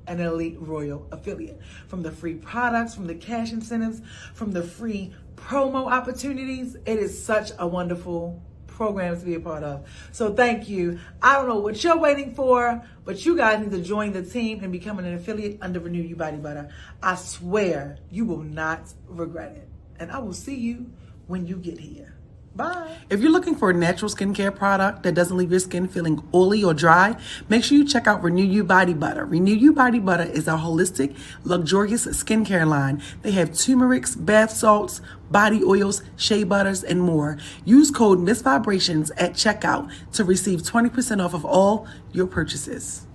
S1: an Elite Royal affiliate. From the free products, from the cash incentives, from the free promo opportunities. It is such a wonderful program to be a part of. So thank you. I don't know what you're waiting for, but you guys need to join the team and become an affiliate under Renew You Body Butter. I swear you will not regret it. And I will see you when you get here. Bye. If you're looking for a natural skincare product that doesn't leave your skin feeling oily or dry, make sure you check out Renew You Body Butter. Renew You Body Butter is a holistic, luxurious skincare line. They have turmerics, bath salts, body oils, shea butters, and more. Use code MISSVibrations at checkout to receive 20% off of all your purchases.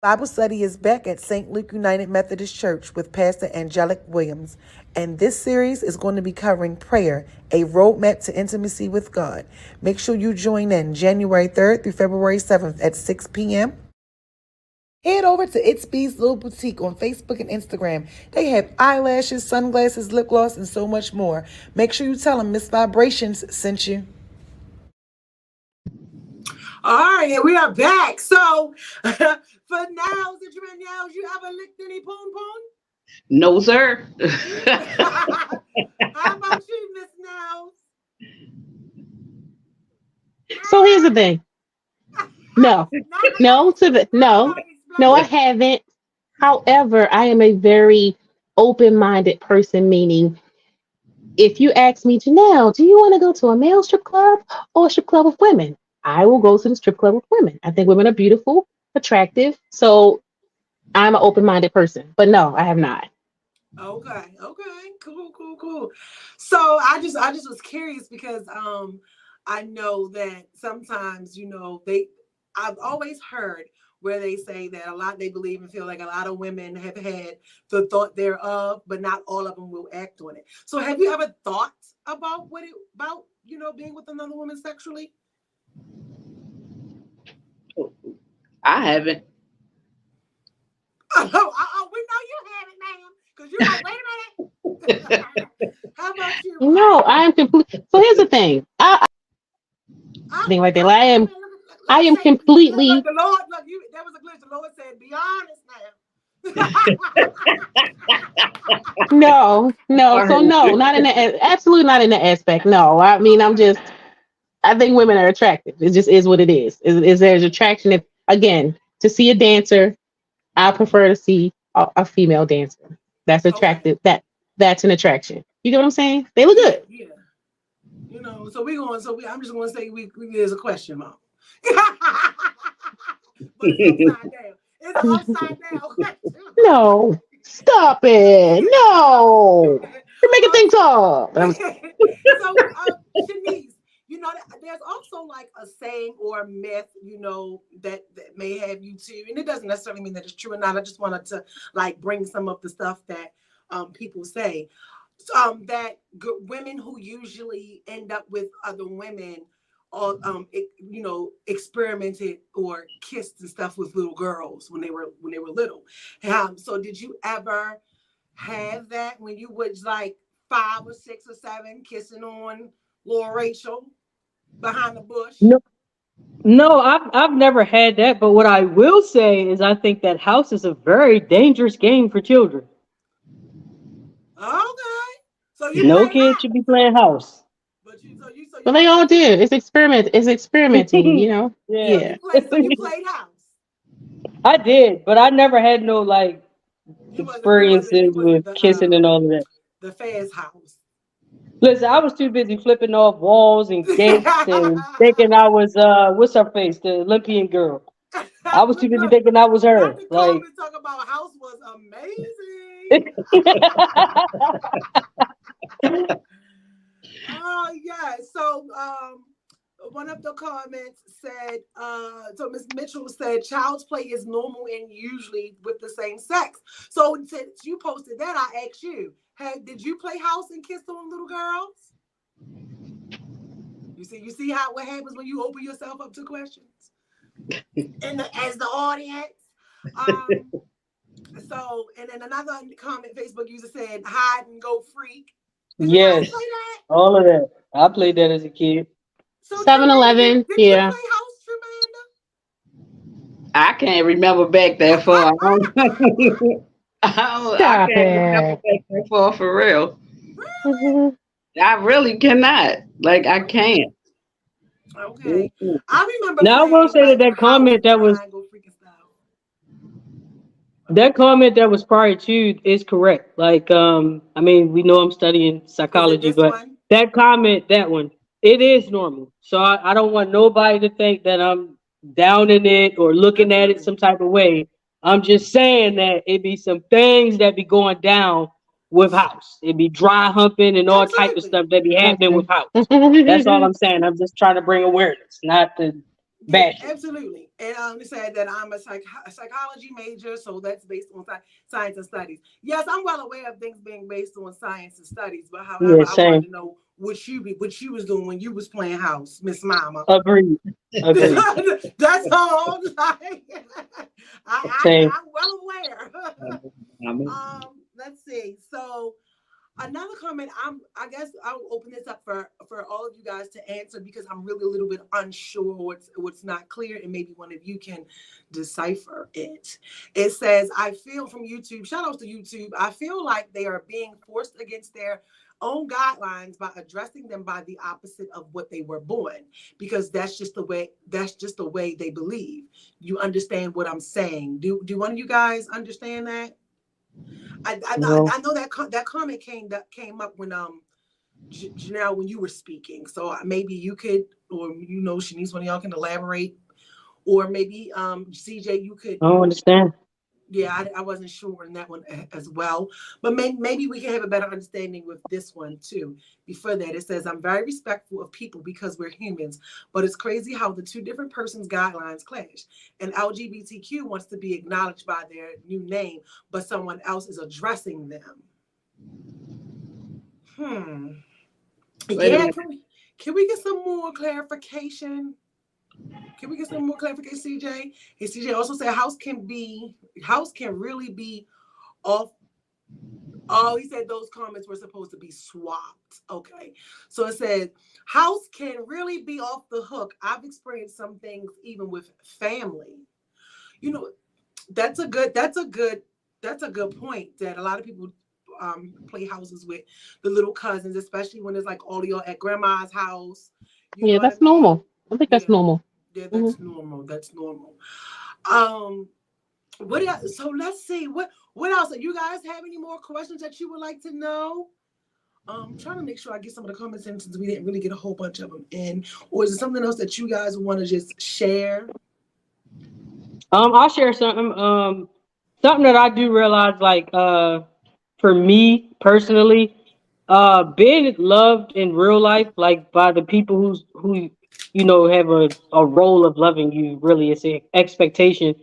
S1: Bible study is back at St. Luke United Methodist Church with Pastor Angelic Williams. And this series is going to be covering prayer, a roadmap to intimacy with God. Make sure you join in January 3rd through February 7th at 6 p.m. Head over to It's Bee's Little Boutique on Facebook and Instagram. They have eyelashes, sunglasses, lip gloss, and so much more. Make sure you tell them Miss Vibrations sent you.
S4: All right, and we are back. So, for Nels and Nels, you ever licked any poon poon?
S6: No, sir.
S4: How about you, Miss Nels?
S5: So here's the thing. No, no, to the no, no, I haven't. However, I am a very open-minded person, meaning if you ask me, Janelle, do you want to go to a male strip club or a strip club with women? I will go to the strip club with women. I think women are beautiful, attractive. So I'm an open-minded person. But no, I have not.
S4: Okay, cool. So I just was curious because I know that sometimes I've always heard where they say that they believe and feel like a lot of women have had the thought thereof, but not all of them will act on it. So have you ever thought about being with another woman sexually?
S6: I haven't.
S4: Oh, we know you have it, ma'am. Because you're like, wait a minute. How about you?
S5: No, I am complete. So here's the thing. I think right there. I am
S4: Look,
S5: completely
S4: the Lord, there was a glitch. The Lord said, be honest now.
S5: no, no.
S6: All
S5: So no,
S6: right.
S5: not in the absolutely not in the aspect. No, I mean I think women are attractive. It just is what it is. Is there's attraction if again to see a dancer, I prefer to see a female dancer. That's
S4: Okay.
S5: attractive. That's an attraction. You get what I'm saying? They look good.
S4: Yeah. So I'm just going to say there's a question mark. But it's upside down. It's an upside down question.
S5: No, stop it. No, you're making things up.
S4: So, Shanice, there's also like a saying or a myth, that may have you too, and it doesn't necessarily mean that it's true or not. I just wanted to like bring some of the stuff that people say. That women who usually end up with other women or experimented or kissed and stuff with little girls when they were little. So did you ever have that when you was like 5 or 6 or 7 kissing on little Rachel behind the bush?
S2: No, I've never had that. But what I will say is, I think that house is a very dangerous game for children.
S4: Okay, so you
S2: No
S4: played
S2: kid should
S4: house,
S2: be playing house.
S4: but
S5: Well, they all do. It's experiment. It's experimenting.
S2: Yeah.
S5: Yeah.
S4: you played house.
S2: I did, but I never had no like
S4: You
S2: experiences
S4: wasn't
S2: with kissing and all of that.
S4: the fast house.
S2: Listen, I was too busy flipping off walls and gates and thinking I was what's her face, the Olympian girl. I was too busy
S4: Look,
S2: thinking I was her.
S4: Dr.
S2: Like
S4: Coleman talk about house was amazing. Oh yeah. So one of the comments said, so Miss Mitchell said child's play is normal and usually with the same sex. So since you posted that, I asked you, did you play house and kiss on little girls? You see what happens when you open yourself up to questions? As the audience. So, and then another comment Facebook user said, hide and go freak. Did you guys
S2: yes,
S4: play that?
S2: all of that. I played that as a kid.
S4: So
S5: 7-Eleven.
S4: did you
S5: Yeah.
S4: play house, Tremanda?
S6: I can't remember back that far. I
S5: Stop
S6: can't remember
S5: it.
S6: back that far for real.
S4: Really?
S5: Mhm.
S6: I really cannot. Like I can't.
S4: Okay. I remember
S2: Now I will
S4: playing
S2: say that
S4: like house and hide and go freaking style.
S2: that comment that was prior to is correct. Like, I mean, we know I'm studying
S4: Is it
S2: psychology,
S4: this
S2: but
S4: one?
S2: that comment, that one, it is normal. So I don't want nobody to think that I'm downing it or looking at it
S4: Absolutely.
S2: some type of way. I'm just saying that it be some things that be going down with house. It be dry humping and all type of
S4: Absolutely.
S2: stuff that be happening with house. That's all
S5: Mhm.
S2: I'm saying. I'm just trying to bring awareness, not to
S4: Yeah,
S2: bash it.
S4: absolutely. And they said that I'm a psychology major, so that's based on science and studies. Yes, I'm well aware of things being based on science and studies, but however,
S2: Yeah,
S4: I wanted
S2: same.
S4: to know what you was doing when you was playing house, Miss Mama.
S2: Agreed. Agreed.
S4: That's all. Like,
S2: Same.
S4: I'm well aware.
S6: I'm
S4: Let's see. So, Another comment, I guess I'll open this up for all of you guys to answer because I'm really a little bit unsure what's not clear, and maybe one of you can decipher it. It says, I feel from YouTube, shout outs to YouTube, I feel like they are being forced against their own guidelines by addressing them by the opposite of what they were born, because that's just the way they believe. You understand what I'm saying? Do one of you guys understand that? I know that comment came up when Janelle, when you were speaking. So maybe you could, or Shanice, one of y'all can elaborate, or maybe CJ, you could.
S2: I don't understand.
S4: Yeah, I wasn't sure in that one as well, but maybe we can have a better understanding with this one too. Before that, it says, I'm very respectful of people because we're humans, but it's crazy how the two different persons' guidelines clash. And LGBTQ wants to be acknowledged by their new name, but someone else is addressing them. Yeah, can we get some more clarification? Can we get some more clarification, CJ? Hey, CJ also said house can really be off. Oh, he said those comments were supposed to be swapped. Okay. So it said house can really be off the hook. I've experienced some things even with family. That's a good point that a lot of people play houses with the little cousins, especially when it's like all of y'all at grandma's house.
S5: Yeah, that's normal. I think that's normal.
S4: Yeah, that's normal. That's normal. What else? So let's see. What else? Do you guys have any more questions that you would like to know? I'm trying to make sure I get some of the comments in since we didn't really get a whole bunch of them in. Or is it something else that you guys want to just share?
S2: I'll share something. Something that I do realize, like, for me personally, being loved in real life, like by the people who have a role of loving you, really, it's an expectation.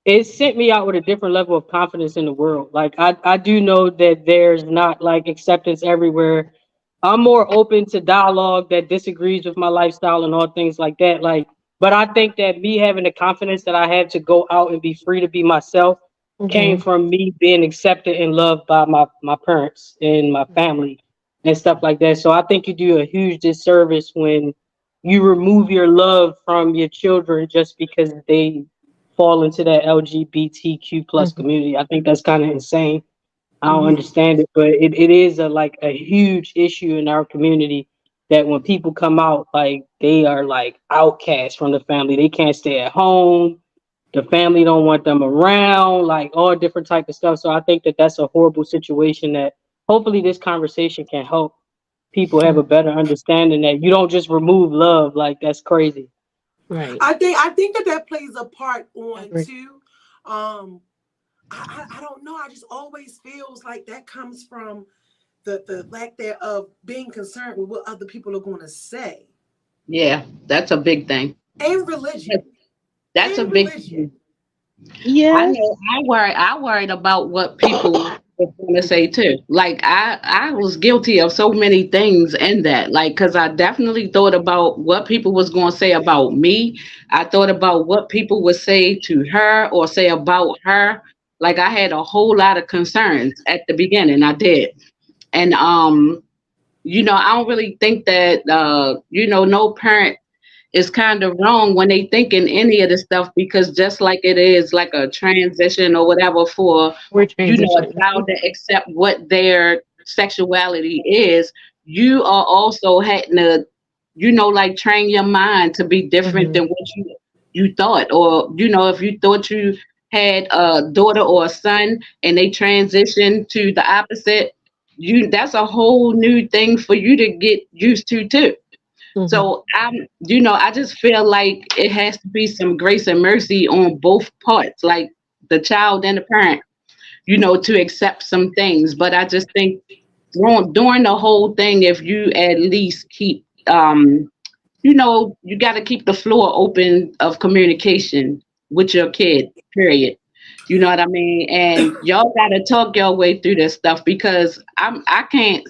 S2: It sent me out with a different level of confidence in the world. Like I do know that there's not like acceptance everywhere. I'm more open to dialogue that disagrees with my lifestyle and all things like that. Like, but I think that me having the confidence that I have to go out and be free to be myself came from me being accepted and loved by my parents and my family and stuff like that. So I think you do a huge disservice when you remove your love from your children just because they fall into that LGBTQ plus community. I think that's kind of insane. I don't understand it, but it is a huge issue in our community that when people come out, like they are like outcasts from the family. They can't stay at home. The family don't want them around, like all different type of stuff. So I think that that's a horrible situation that hopefully this conversation can help people have a better understanding that you don't just remove love. Like that's crazy.
S5: Right.
S4: I think that plays a part on too. I don't know. I just always feels like that comes from the lack there of being concerned with what other people are going to say.
S6: Yeah, that's a big thing.
S4: And religion.
S6: That's a big thing.
S5: Yeah.
S6: I know. I worried about what people were going to say too. Like I was guilty of so many things in that. Like, because I definitely thought about what people was going to say about me. I thought about what people would say to her or say about her. Like I had a whole lot of concerns at the beginning. I did, and I don't really think that no parent is kind of wrong when they think in any of this stuff, because just like it is like a transition or whatever for a child to accept what their sexuality is, you are also having to like train your mind to be different than what you thought. Or if you thought you had a daughter or a son and they transition to the opposite, that's a whole new thing for you to get used to too. So I just feel like it has to be some grace and mercy on both parts, like the child and the parent, to accept some things. But I just think during the whole thing, if you at least keep, you got to keep the floor open of communication with your kid, period. You know what I mean? And y'all got to talk your way through this stuff, because I can't.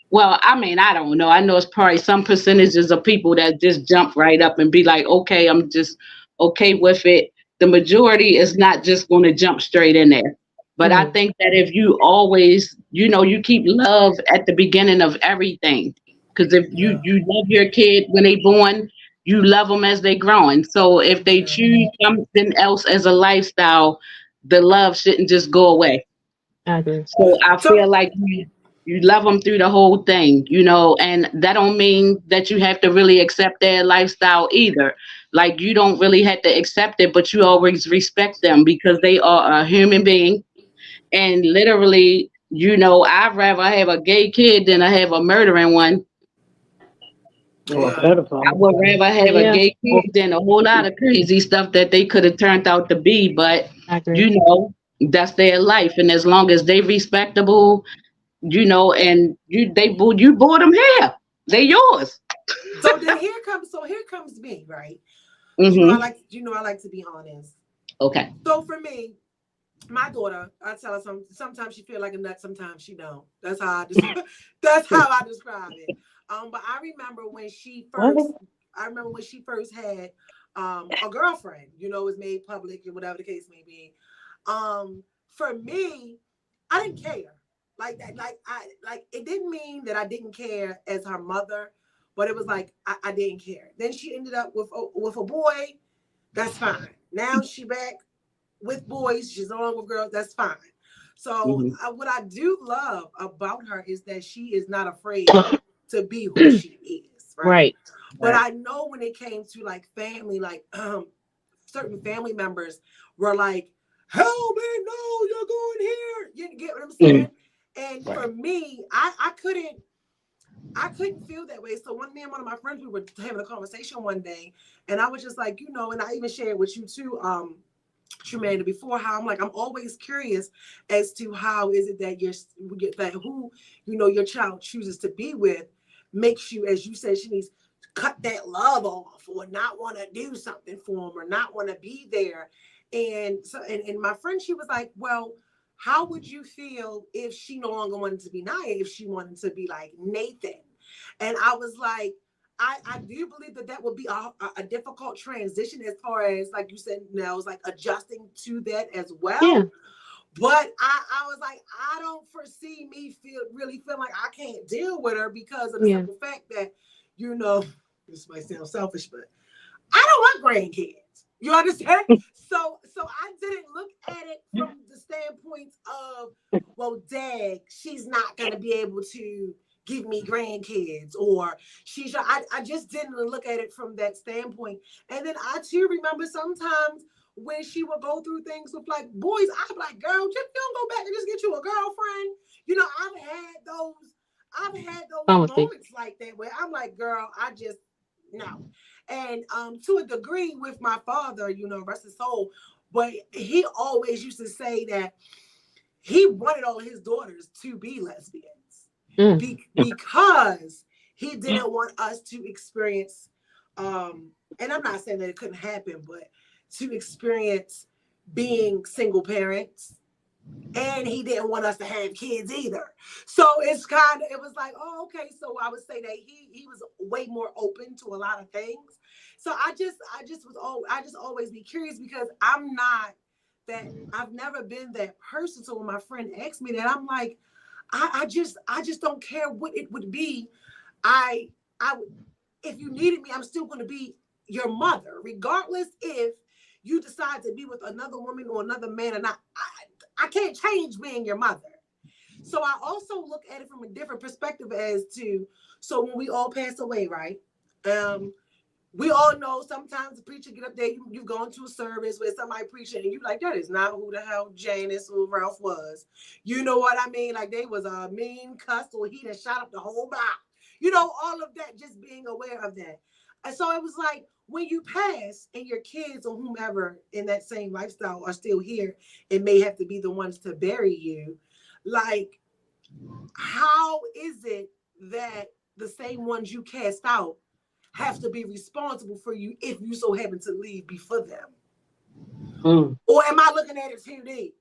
S6: Well, I mean, I don't know. I know it's probably some percentages of people that just jump right up and be like, okay, I'm just okay with it. The majority is not just going to jump straight in there. But I think that if you always, you keep love at the beginning of everything. Because if
S4: Yeah.
S6: you love your kid when they born, you love them as they growing. So if they
S4: Yeah.
S6: choose something else as a lifestyle, the love shouldn't just go away.
S5: I agree.
S6: So I
S4: So
S6: feel like you love them through the whole thing, and that don't mean that you have to really accept their lifestyle either. Like you don't really have to accept it, but you always respect them because they are a human being. And literally, I'd rather have a gay kid than I have a murdering one.
S2: Or a
S4: yeah.
S6: I
S2: pedophile.
S6: would rather have a
S5: Yeah,
S6: gay kid than a whole lot of crazy stuff that they could have turned out to be. But
S5: I agree.
S6: you know, that's their life, and as long as they respectable, and you bought them here, they yours.
S4: So then here comes me, right?
S6: Hmm.
S4: I like to be honest.
S6: Okay.
S4: So for me, my daughter, I tell her sometimes she feel like a nut, sometimes she don't. That's how I that's how I describe it. But
S2: What?
S4: I remember when she first had a girlfriend, was made public and whatever the case may be. For me, I didn't care. Like that, like it didn't mean that I didn't care as her mother, but it was like I didn't care. Then she ended up with a boy, that's fine. Now she back with boys, she's no longer with girls, that's fine. So
S6: Hmm.
S4: what I do love about her is that she is not afraid to be who she is, right?
S5: Right.
S4: But
S6: Right.
S4: I know when it came to like family, like certain family members were like, "Hell, man, no, you're going here." You get what I'm saying? And for
S6: Right.
S4: me, I couldn't feel that way. So me and one of my friends, we were having a conversation one day, and I was just like, and I even shared with you too, Tremaine, before, how I'm like, I'm always curious as to how is it that that who your child chooses to be with makes you, as you said, she needs to cut that love off or not want to do something for him or not want to be there. And so, and my friend, she was like, well, how would you feel if she no longer wanted to be Naya, if she wanted to be like Nathan? And I was like, I do believe that would be a difficult transition as far as, like you said, it's like adjusting to that as
S5: Yeah.
S4: well. But I was like, I don't foresee me really feel like I can't deal with her because of the
S5: Yeah.
S4: simple fact that, this might sound selfish, but I don't want grandkids. You understand? So I didn't look at it from the standpoint of, well, dang, she's not gonna be able to give me grandkids, or I just didn't look at it from that standpoint. And then I too remember sometimes when she would go through things with like boys, I'd be like, girl, just don't go back and just get you a girlfriend. I've had those
S5: Honestly.
S4: moments like that where I'm like, girl, I just no. And to a degree with my father, rest his soul, but he always used to say that he wanted all his daughters to be lesbians
S5: Mm.
S4: because he didn't want us to experience, and I'm not saying that it couldn't happen, but to experience being single parents, and he didn't want us to have kids either. So it was like, oh, okay. So I would say that he was way more open to a lot of things. So I just always be curious because I've never been that person. So when my friend asked me that, I'm like, I just don't care what it would be. I I if you needed me, I'm still going to be your mother, regardless if you decide to be with another woman or another man or not. I can't change being your mother. So I also look at it from a different perspective as to, so when we all pass away, right? We all know sometimes the preacher get up there, you've gone to a service where somebody preaching and you like, that is not who the hell Janice or Ralph was. You know what I mean? Like they was a mean cuss or he that shot up the whole block. All of that, just being aware of that. And so it was like when you pass and your kids or whomever in that same lifestyle are still here and may have to be the ones to bury you, like, how is it that the same ones you cast out have to be responsible for you if you so happen to leave before them?
S2: Mm.
S4: Or am I looking at it too deep?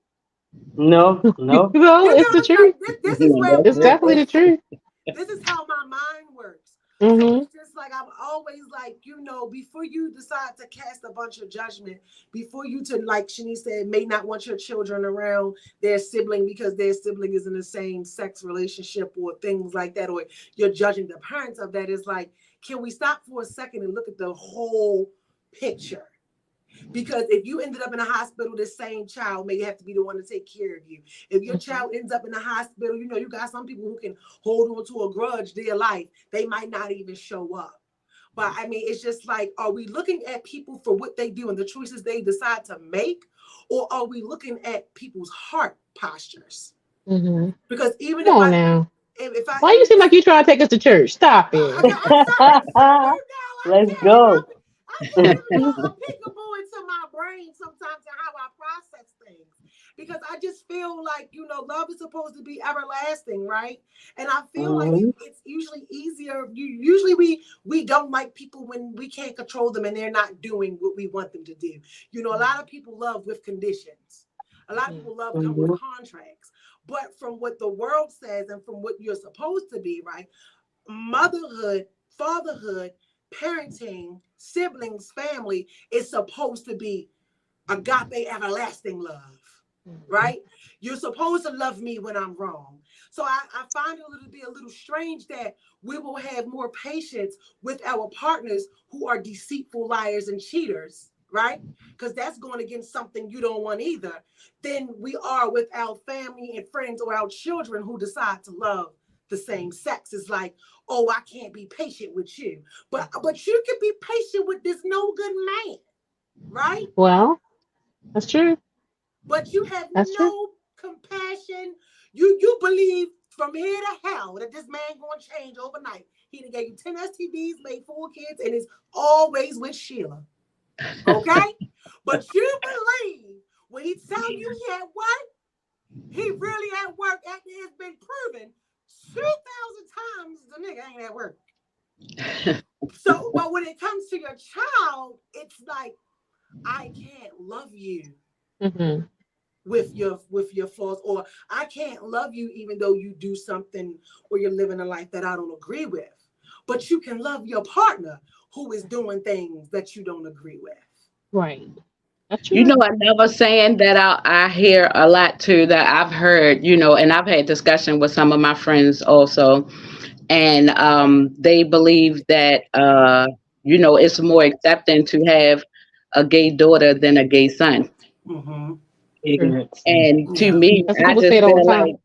S2: No, no.
S5: No,
S4: You
S5: it's
S4: get
S5: the
S4: what I'm saying?
S5: truth.
S4: This is where
S5: It's definitely the truth.
S4: this is how my mind works. And
S5: Mm-hmm.
S4: it's just like I'm always like, before you decide to cast a bunch of judgment, before you to, like Shanice said, may not want your children around their sibling because their sibling is in the same sex relationship or things like that, or you're judging the parents of that, is like, can we stop for a second and look at the whole picture? Because if you ended up in a hospital, the same child may have to be the one to take care of you. If your child ends up in a hospital, you got some people who can hold on to a grudge their life. They might not even show up. But I mean, it's just like, are we looking at people for what they do and the choices they decide to make? Or are we looking at people's heart postures?
S5: Mm-hmm.
S4: Because even
S5: Come on now.
S4: if I,
S5: Why you seem like you trying to take us to church? Stop it.
S4: I'm sorry, you know, I
S2: Let's
S4: can't
S2: go.
S4: help it. I just applicable into my brain sometimes and how I process things. Because I just feel like, love is supposed to be everlasting, right? And I feel like
S2: Mhm.
S4: it's usually easier. Usually we don't like people when we can't control them and they're not doing what we want them to do. A lot of people love with conditions. A lot of people love come with
S2: Mhm.
S4: contracts. But from what the world says and from what you're supposed to be, right? Motherhood, fatherhood, parenting, siblings, family is supposed to be agape everlasting love, right? You're supposed to love me when I'm wrong. So I find it a little strange that we will have more patience with our partners who are deceitful liars and cheaters, right? Because that's going against something you don't want either, than we are with our family and friends or our children who decide to love the same sex. It's like, oh, I can't be patient with you. But you can be patient with this no good man, right?
S5: Well, that's true.
S4: But you have
S5: That's true.
S4: no compassion. You believe from here to hell that this man gonna change overnight. He done gave you 10 STDs, made 4 kids, and is always with Sheila. Okay? But you believe when he tell you he at work, he really at work after it's been proven 2,000 times the nigga ain't at work. So, but when it comes to your child, it's like, I can't love you
S5: Mm-hmm.
S4: with your flaws, or I can't love you even though you do something or you're living a life that I don't agree with. But you can love your partner who is doing things that you don't agree with.
S5: Right. That's
S6: You
S5: true.
S6: know, another saying that I hear a lot too that I've heard, and I've had discussion with some of my friends also, and they believe that it's more accepting to have a gay daughter than a gay son.
S4: Mm-hmm.
S5: True.
S2: Ignorance.
S6: And to
S4: Yeah.
S6: me,
S5: That's what
S6: I
S5: people say
S6: just
S5: it all the
S6: feel
S5: time.
S6: like,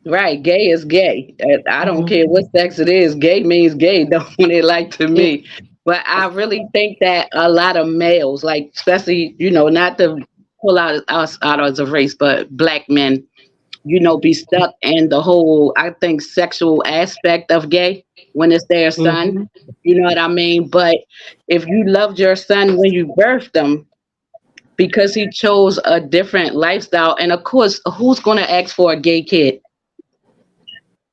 S6: right, gay is gay. I don't
S5: Mm-hmm.
S6: care what sex it is. Gay means gay, don't it? Like to me. But I really think that a lot of males, like especially, not to pull out us out as a race, but black men, be stuck in the whole, I think, sexual aspect of gay when it's their son.
S2: Mhm.
S6: You know what I mean? But if you loved your son when you birthed him, because he chose a different lifestyle, and of course, who's going to ask for a gay kid?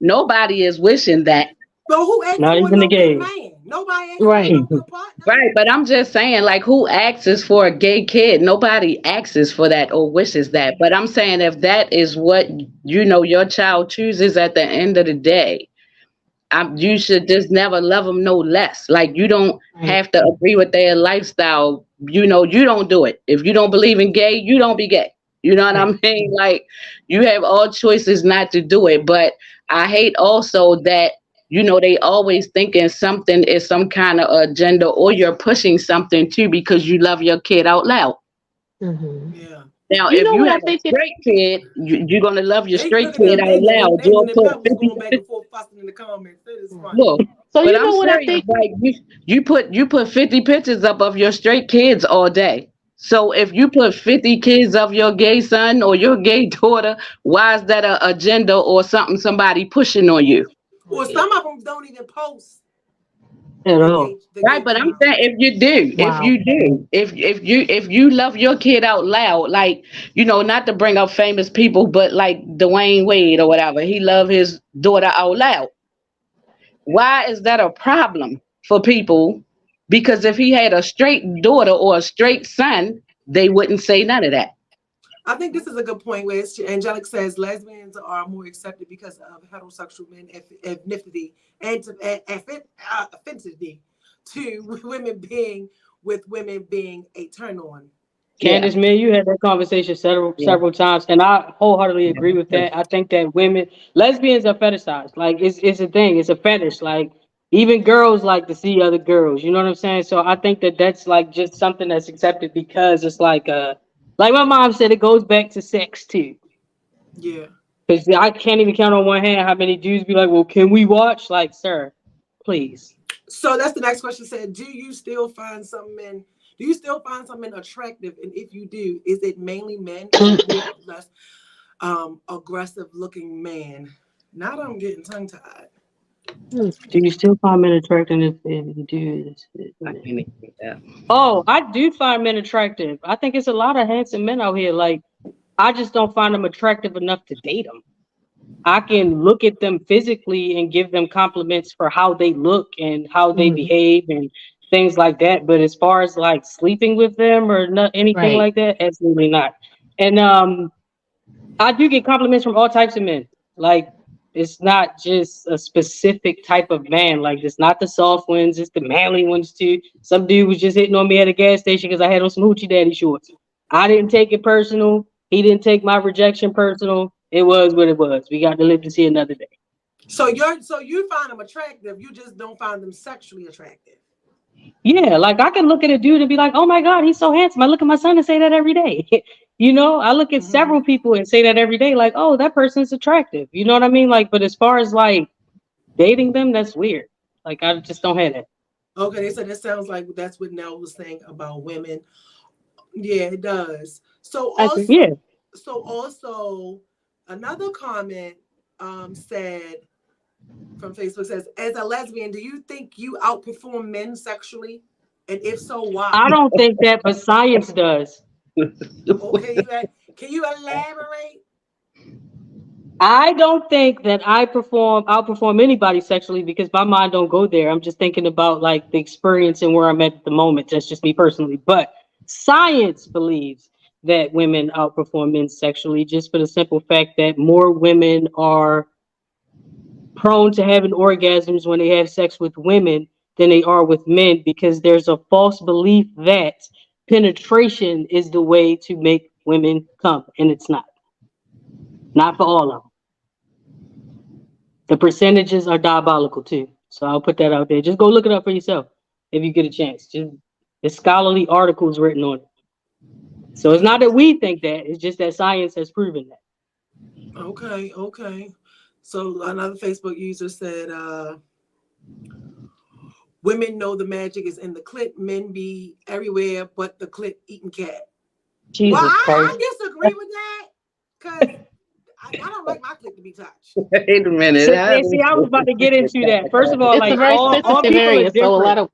S6: Nobody is wishing that.
S4: So who asked
S2: Not
S4: for a
S2: even the
S4: no good
S2: gays.
S4: man? Nobody asked for a
S5: Right.
S4: no good partner.
S6: Right, but I'm just saying, like, who asks for a gay kid? Nobody asks for that or wishes that. But I'm saying if that is what your child chooses at the end of the day, you should just never love them no less. Like you don't
S5: Right.
S6: have to agree with their lifestyle. You don't do it. If you don't believe in gay, you don't be gay. You know what I
S5: Right.
S6: mean? Like you have all choices not to do it. But I hate also that they always thinking something is some kind of agenda or you're pushing something too because you love your kid out loud.
S5: Mm-hmm.
S4: Yeah.
S6: Now,
S5: You
S6: if
S5: know
S6: you
S5: what I
S6: have a
S5: think it.
S6: straight kid, you're gonna love your
S4: They
S6: straight
S4: cooking
S6: kid
S4: up.
S6: out
S4: They
S6: loud.
S4: names
S6: You'll
S4: and
S6: put
S4: pebbles
S6: 50.
S4: going back and forth fussing in the comments. It is
S5: Right.
S4: funny.
S6: Look,
S5: So
S6: but
S5: you
S6: I'm
S5: know what I
S6: serious.
S5: think.
S6: Like you put 50 pictures up of your straight kids all day. So if you put 50 kids of your gay son or your gay daughter, why is that a agenda or something somebody pushing on you?
S4: Or
S5: Right.
S4: some of them don't even post
S2: At
S4: the
S2: all.
S6: Right,
S4: gay
S6: but I'm
S4: child.
S6: saying
S5: Wow.
S6: if you love your kid out loud, like not to bring up famous people, but like Dwayne Wade or whatever, he love his daughter out loud. Why is that a problem for people? Because if he had a straight daughter or a straight son, they wouldn't say none of that.
S4: I think this is a good point where Angelic says lesbians are more accepted because of heterosexual men affinity and affinity to women being a turn on.
S2: Candace, man, you had that conversation several times, and I wholeheartedly agree with that. I think that lesbians are fetishized. Like it's a thing. It's a fetish. Like even girls like to see other girls. You know what I'm saying? So I think that that's like just something that's accepted because it's like my mom said, it goes back to sex too.
S4: Yeah.
S2: Because I can't even count on one hand how many dudes be like, "Well, can we watch?" Like, sir, please.
S4: So that's the next question. Said, do you still find some men attractive? And if you do, is it mainly men or less aggressive looking man? Now that I'm getting tongue tied.
S2: Do you still find men attractive if you do this?
S6: I can't even get that.
S2: Oh, I do find men attractive. I think it's a lot of handsome men out here. Like, I just don't find them attractive enough to date them. I can look at them physically and give them compliments for how they look and how they behave and things like that. But as far as like sleeping with them or not anything
S5: Right.
S2: like that, absolutely not. And I do get compliments from all types of men. Like it's not just a specific type of man. Like it's not the soft ones, it's the manly ones too. Some dude was just hitting on me at a gas station because I had on some hoochie daddy shorts. I didn't take it personal. He didn't take my rejection personal. It was what it was. We got to live to see another day.
S4: So you find them attractive, you just don't find them sexually attractive.
S2: Yeah, like I can look at a dude and be like, "Oh my God, he's so handsome." I look at my son and say that every day. You know, I look at several people and say that every day, like, "Oh, that person's attractive." You know what I mean? Like, but as far as like dating them, that's weird. Like, I just don't have that.
S4: Okay, so that sounds like that's what Nell was saying about women. Yeah, it does. So
S5: I agree.
S2: Yeah.
S4: also another comment said from Facebook says, as a lesbian, do you think you outperform men sexually? And if so, why?
S2: I don't think that, but science does.
S4: Okay, can you elaborate?
S2: I don't think that I outperform anybody sexually because my mind don't go there. I'm just thinking about like the experience and where I'm at the moment. That's just me personally. But science believes that women outperform men sexually just for the simple fact that more women are prone to having orgasms when they have sex with women than they are with men because there's a false belief that penetration is the way to make women come, and it's not. Not for all of them. The percentages are diabolical too. So I'll put that out there. Just go look it up for yourself if you get a chance. There's scholarly articles written on it. So it's not that we think that, it's just that science has proven that.
S4: Okay. So another Facebook user said, women know the magic is in the clit, men be everywhere but the clit eating cat.
S2: Jesus Christ.
S4: I disagree with that because I don't like my clit to be touched.
S6: Wait a minute.
S2: See, I was about to get into that. First of all,
S5: It's
S2: like
S5: a very
S2: all
S5: sensitive
S2: people
S5: area,
S2: are different.
S5: so a lot of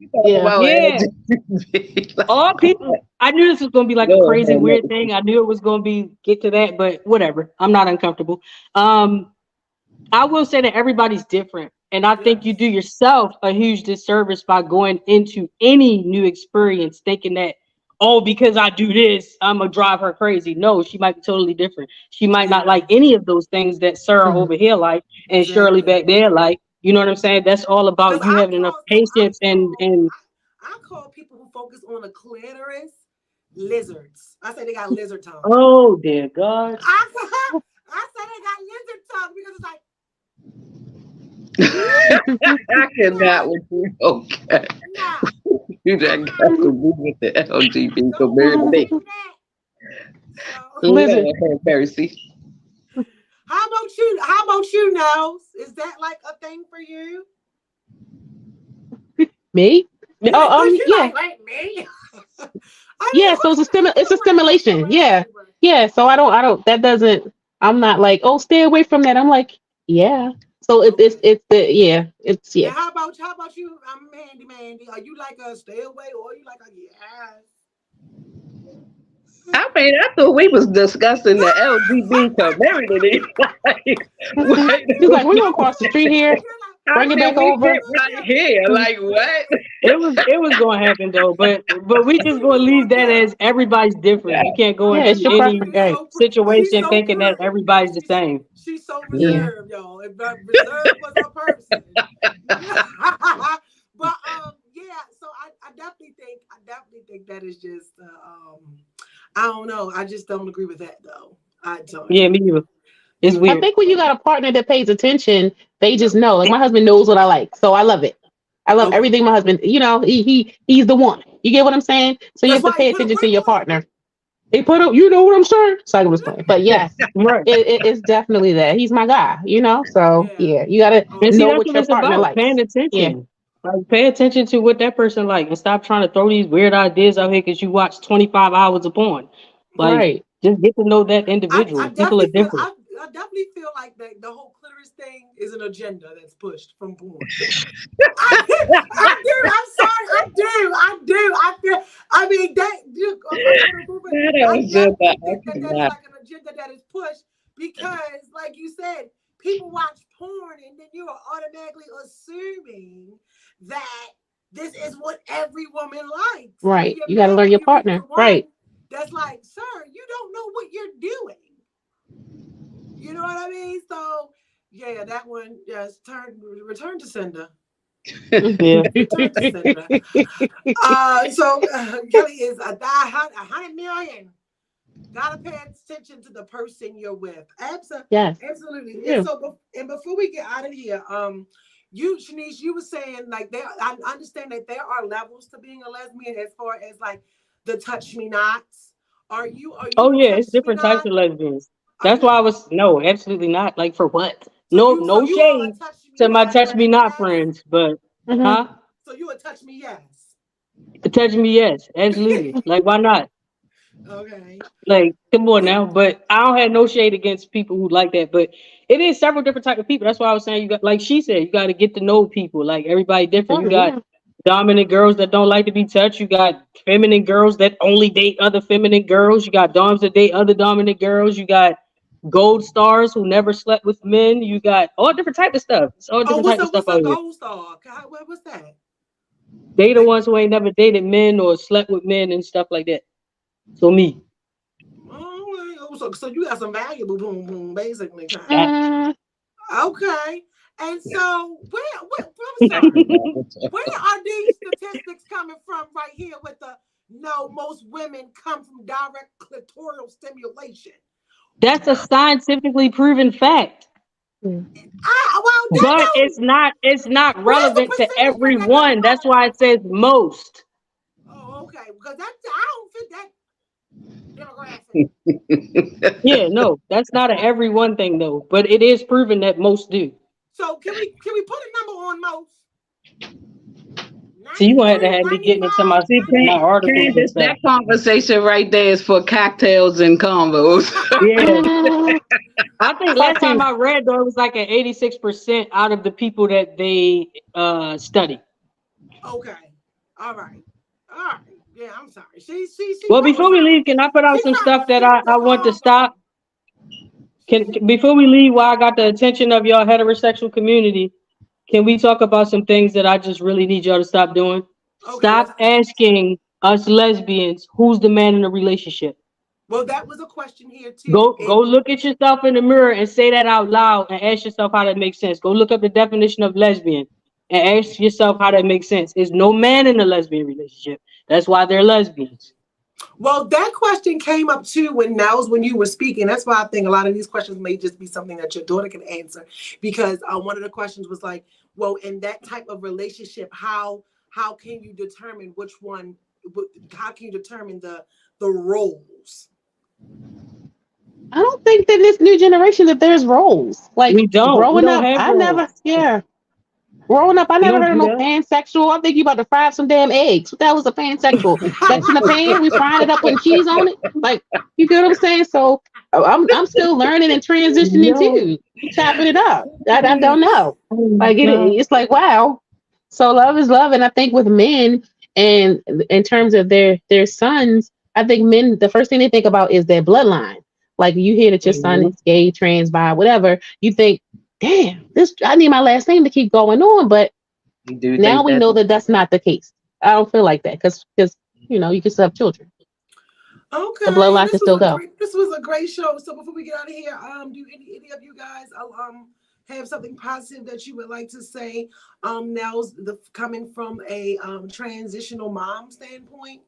S2: All people. I knew this was going to be like a crazy weird thing. I knew it was going to get to that, but whatever. I'm not uncomfortable. I will say that everybody's different, and I think you do yourself a huge disservice by going into any new experience thinking that, oh, because I do this, I'm gonna drive her crazy. No, she might be totally different. She might not like any of those things that Sarah over here like and Shirley back there like. You know what I'm saying? That's all about you having enough patience and.
S4: I call people who focus on the clitoris lizards. I say they got lizard tongue.
S2: Oh dear God!
S4: I said they got lizard tongue because it's like.
S6: I cannot with you. Okay.
S4: Nah.
S6: You just got to do with the LGBT community. Mercy.
S4: How about you, Nels? Is that like a thing for you?
S5: me. Oh, yeah.
S4: Like me.
S5: Yeah, so it's a stimulation. Yeah. So I don't. That doesn't. I'm not like, oh, stay away from that. I'm like, yeah. So it's
S4: Now, how about you? I'm Mandy. Are you like a stay away or are you like a yes?
S6: I mean, I thought we was discussing the LGBT community.
S5: He's like, we're gonna cross the street here.
S6: I
S5: Bring it
S6: said
S5: back
S6: we
S5: over.
S6: sit right here. Like what?
S2: It was gonna happen though, but we just gonna leave that as everybody's different. You can't go
S5: Yeah,
S2: into
S5: it's your
S2: any
S5: preference. Right.
S4: She's
S2: situation
S4: so
S2: thinking that
S4: pretty.
S2: everybody's the same.
S4: She's so
S5: Yeah.
S4: reserved, y'all. If reserved was her person. But yeah, so I definitely think that is just I don't know. I just don't agree with that though. I don't
S2: Yeah,
S4: agree.
S2: me either. It's
S5: I
S2: weird.
S5: think when you got a partner that pays attention, they just know. Like my husband knows what I like, so I love it. I love
S4: Okay.
S5: everything my husband. He's the one. You get what I'm saying? So you
S4: That's
S5: have to
S4: why he
S5: pay
S4: put a
S5: attention to
S4: ring
S5: your
S4: on
S5: partner. He put up. You know what I'm saying? So I was playing, but yes,
S2: Right.
S5: it's definitely that. He's my guy.
S4: it.
S5: So
S4: Yeah.
S5: yeah, you gotta
S2: And see,
S5: know
S2: that's
S4: Okay.
S5: what
S2: what
S5: your
S2: it's
S5: partner
S2: about,
S5: likes.
S2: paying
S5: Yeah.
S2: attention. Like, pay attention to what that person like, and stop trying to throw these weird ideas out here because you watch 25 hours of porn. Like,
S5: Right.
S2: just get to know that
S4: I
S2: individual. People are
S4: definitely feel
S2: different.
S4: I definitely feel like the whole clitoris thing is an agenda that's pushed from porn. I do. I'm sorry. I do. I feel. I mean that.
S6: That
S4: I
S6: was good, but
S4: definitely
S6: I
S4: think that is
S6: cannot.
S4: like an agenda that is pushed because, like you said, people watch porn and then you are automatically assuming that this is what every woman likes. When
S5: Right.
S4: you're
S5: You gotta
S4: met
S5: learn
S4: and
S5: your
S4: you meet the
S5: partner.
S4: one
S5: Right.
S4: that's like, sir, you don't know what you're doing. You know what I mean? So yeah, that one just return to sender.
S2: Yeah.
S4: Return to sender. Kelly is a 100 million. Gotta pay attention to the person you're with.
S5: Yes.
S4: Absolutely. And
S5: Yeah.
S4: so, and before we get out of here, you Shanice, you were saying like I understand that there are levels to being a lesbian as far as like the touch me nots. Are you
S2: Oh
S4: a
S2: yeah, it's
S4: touch me
S2: different types
S4: not?
S2: of lesbians.
S4: Are
S2: That's
S4: you?
S2: why I was no, absolutely not. Like for what?
S4: So
S2: No,
S4: you
S2: no
S4: are a
S2: shade
S4: touch me.
S2: to
S4: You
S2: my
S4: are a
S2: touch
S4: touch
S2: me
S4: me
S2: not
S4: yes.
S2: friends, but
S5: Hmm.
S2: huh?
S4: So you a touch me yes.
S2: Touch me, yes, absolutely. Like why not?
S4: Okay.
S2: Like, come on now. But I don't have no shade against people who like that. But it is several different type of people. That's why I was saying you got, like she said, you got to get to know people. Like everybody different. You
S5: Oh
S2: got
S5: yeah.
S2: dominant girls that don't like to be touched. You got feminine girls that only date other feminine girls. You got doms that date other dominant girls. You got gold stars who never slept with men. You got all different type of stuff. It's all
S4: Oh,
S2: different type of stuff
S4: what's a
S2: out here.
S4: gold star? What's that?
S2: They the
S4: Like,
S2: ones who ain't never dated men or slept with men and stuff like that. So me.
S4: oh, so you got some valuable boom boom, basically, kind of.
S2: I-
S5: Mm,
S4: Okay. And so, I'm sorry. Where are these statistics coming from right here with the no, most women come from direct clitoral stimulation?
S2: That's a scientifically proven fact.
S5: mm.
S4: Well, that
S2: But
S4: don't.
S2: it's not
S4: Where's the
S2: relevant to
S4: percentage that doesn't
S2: everyone. That's why it says most.
S4: Oh, okay. Because I don't fit that demographic.
S2: Yeah, no, that's not an everyone thing though. But it is proven that most do.
S4: So can we put a number on most?
S2: So you gonna have to
S4: 93,
S2: have me getting into
S4: 95,
S6: See,
S2: my articles and
S6: Candace,
S2: stuff.
S6: that conversation right there is for cocktails and combos.
S2: Yeah.
S5: Mm,
S2: I think
S5: part
S2: last time
S5: two.
S2: I read though it was like an 86% out of the people that they study.
S4: Okay. All right. All right. Yeah, I'm sorry. She
S2: Well,
S4: probably
S2: before we
S4: trying to
S2: leave, can I put out
S4: she's
S2: some
S4: trying to
S2: stuff that
S4: flip the
S2: I want to
S4: convo.
S2: stop? Can before we leave, while I got the attention of y'all heterosexual community, can we talk about some things that I just really need y'all to stop doing?
S4: Okay,
S2: Stop asking us lesbians who's the man in the relationship.
S4: that was a question here too.
S2: Go look at yourself in the mirror and say that out loud and ask yourself how that makes sense. Go look up the definition of lesbian and ask yourself how that makes sense. There's no man in a lesbian relationship. That's why they're lesbians.
S4: Well, that question came up too when you were speaking. That's why I think a lot of these questions may just be something that your daughter can answer, because one of the questions was like, well, in that type of relationship, how can you determine which one? How can you determine the roles?
S5: I don't think that this new generation that there's roles. Like
S2: We don't. We
S5: growing
S2: don't
S5: up,
S2: have
S5: I never,
S2: roles.
S5: yeah. Growing up, I
S2: We
S5: never
S2: don't
S5: heard of
S2: do
S5: no
S2: that.
S5: pansexual. I think you about to fry some damn eggs. What the hell is a pansexual? That's in a pan. We frying it up, putting cheese on it. Like you get what I'm saying? So I'm still learning and transitioning
S2: No.
S5: too, chopping it up. I don't know. Like
S2: No.
S5: it's like wow. So love is love, and I think with men and in terms of their sons, I think men the first thing they think about is their bloodline. Like you hear that your son
S2: Mhm.
S5: is gay, trans, bi, whatever, you think damn, this I need my last name to keep going on. But
S6: You do
S5: now
S6: think
S5: we
S6: that?
S5: know that that's not the case. I don't feel like that because you can still have children. The
S4: Okay,
S5: bloodline can still go.
S4: this was a great show. So before we get out of here, do any of you guys have something positive that you would like to say? Now's the coming from a transitional mom standpoint.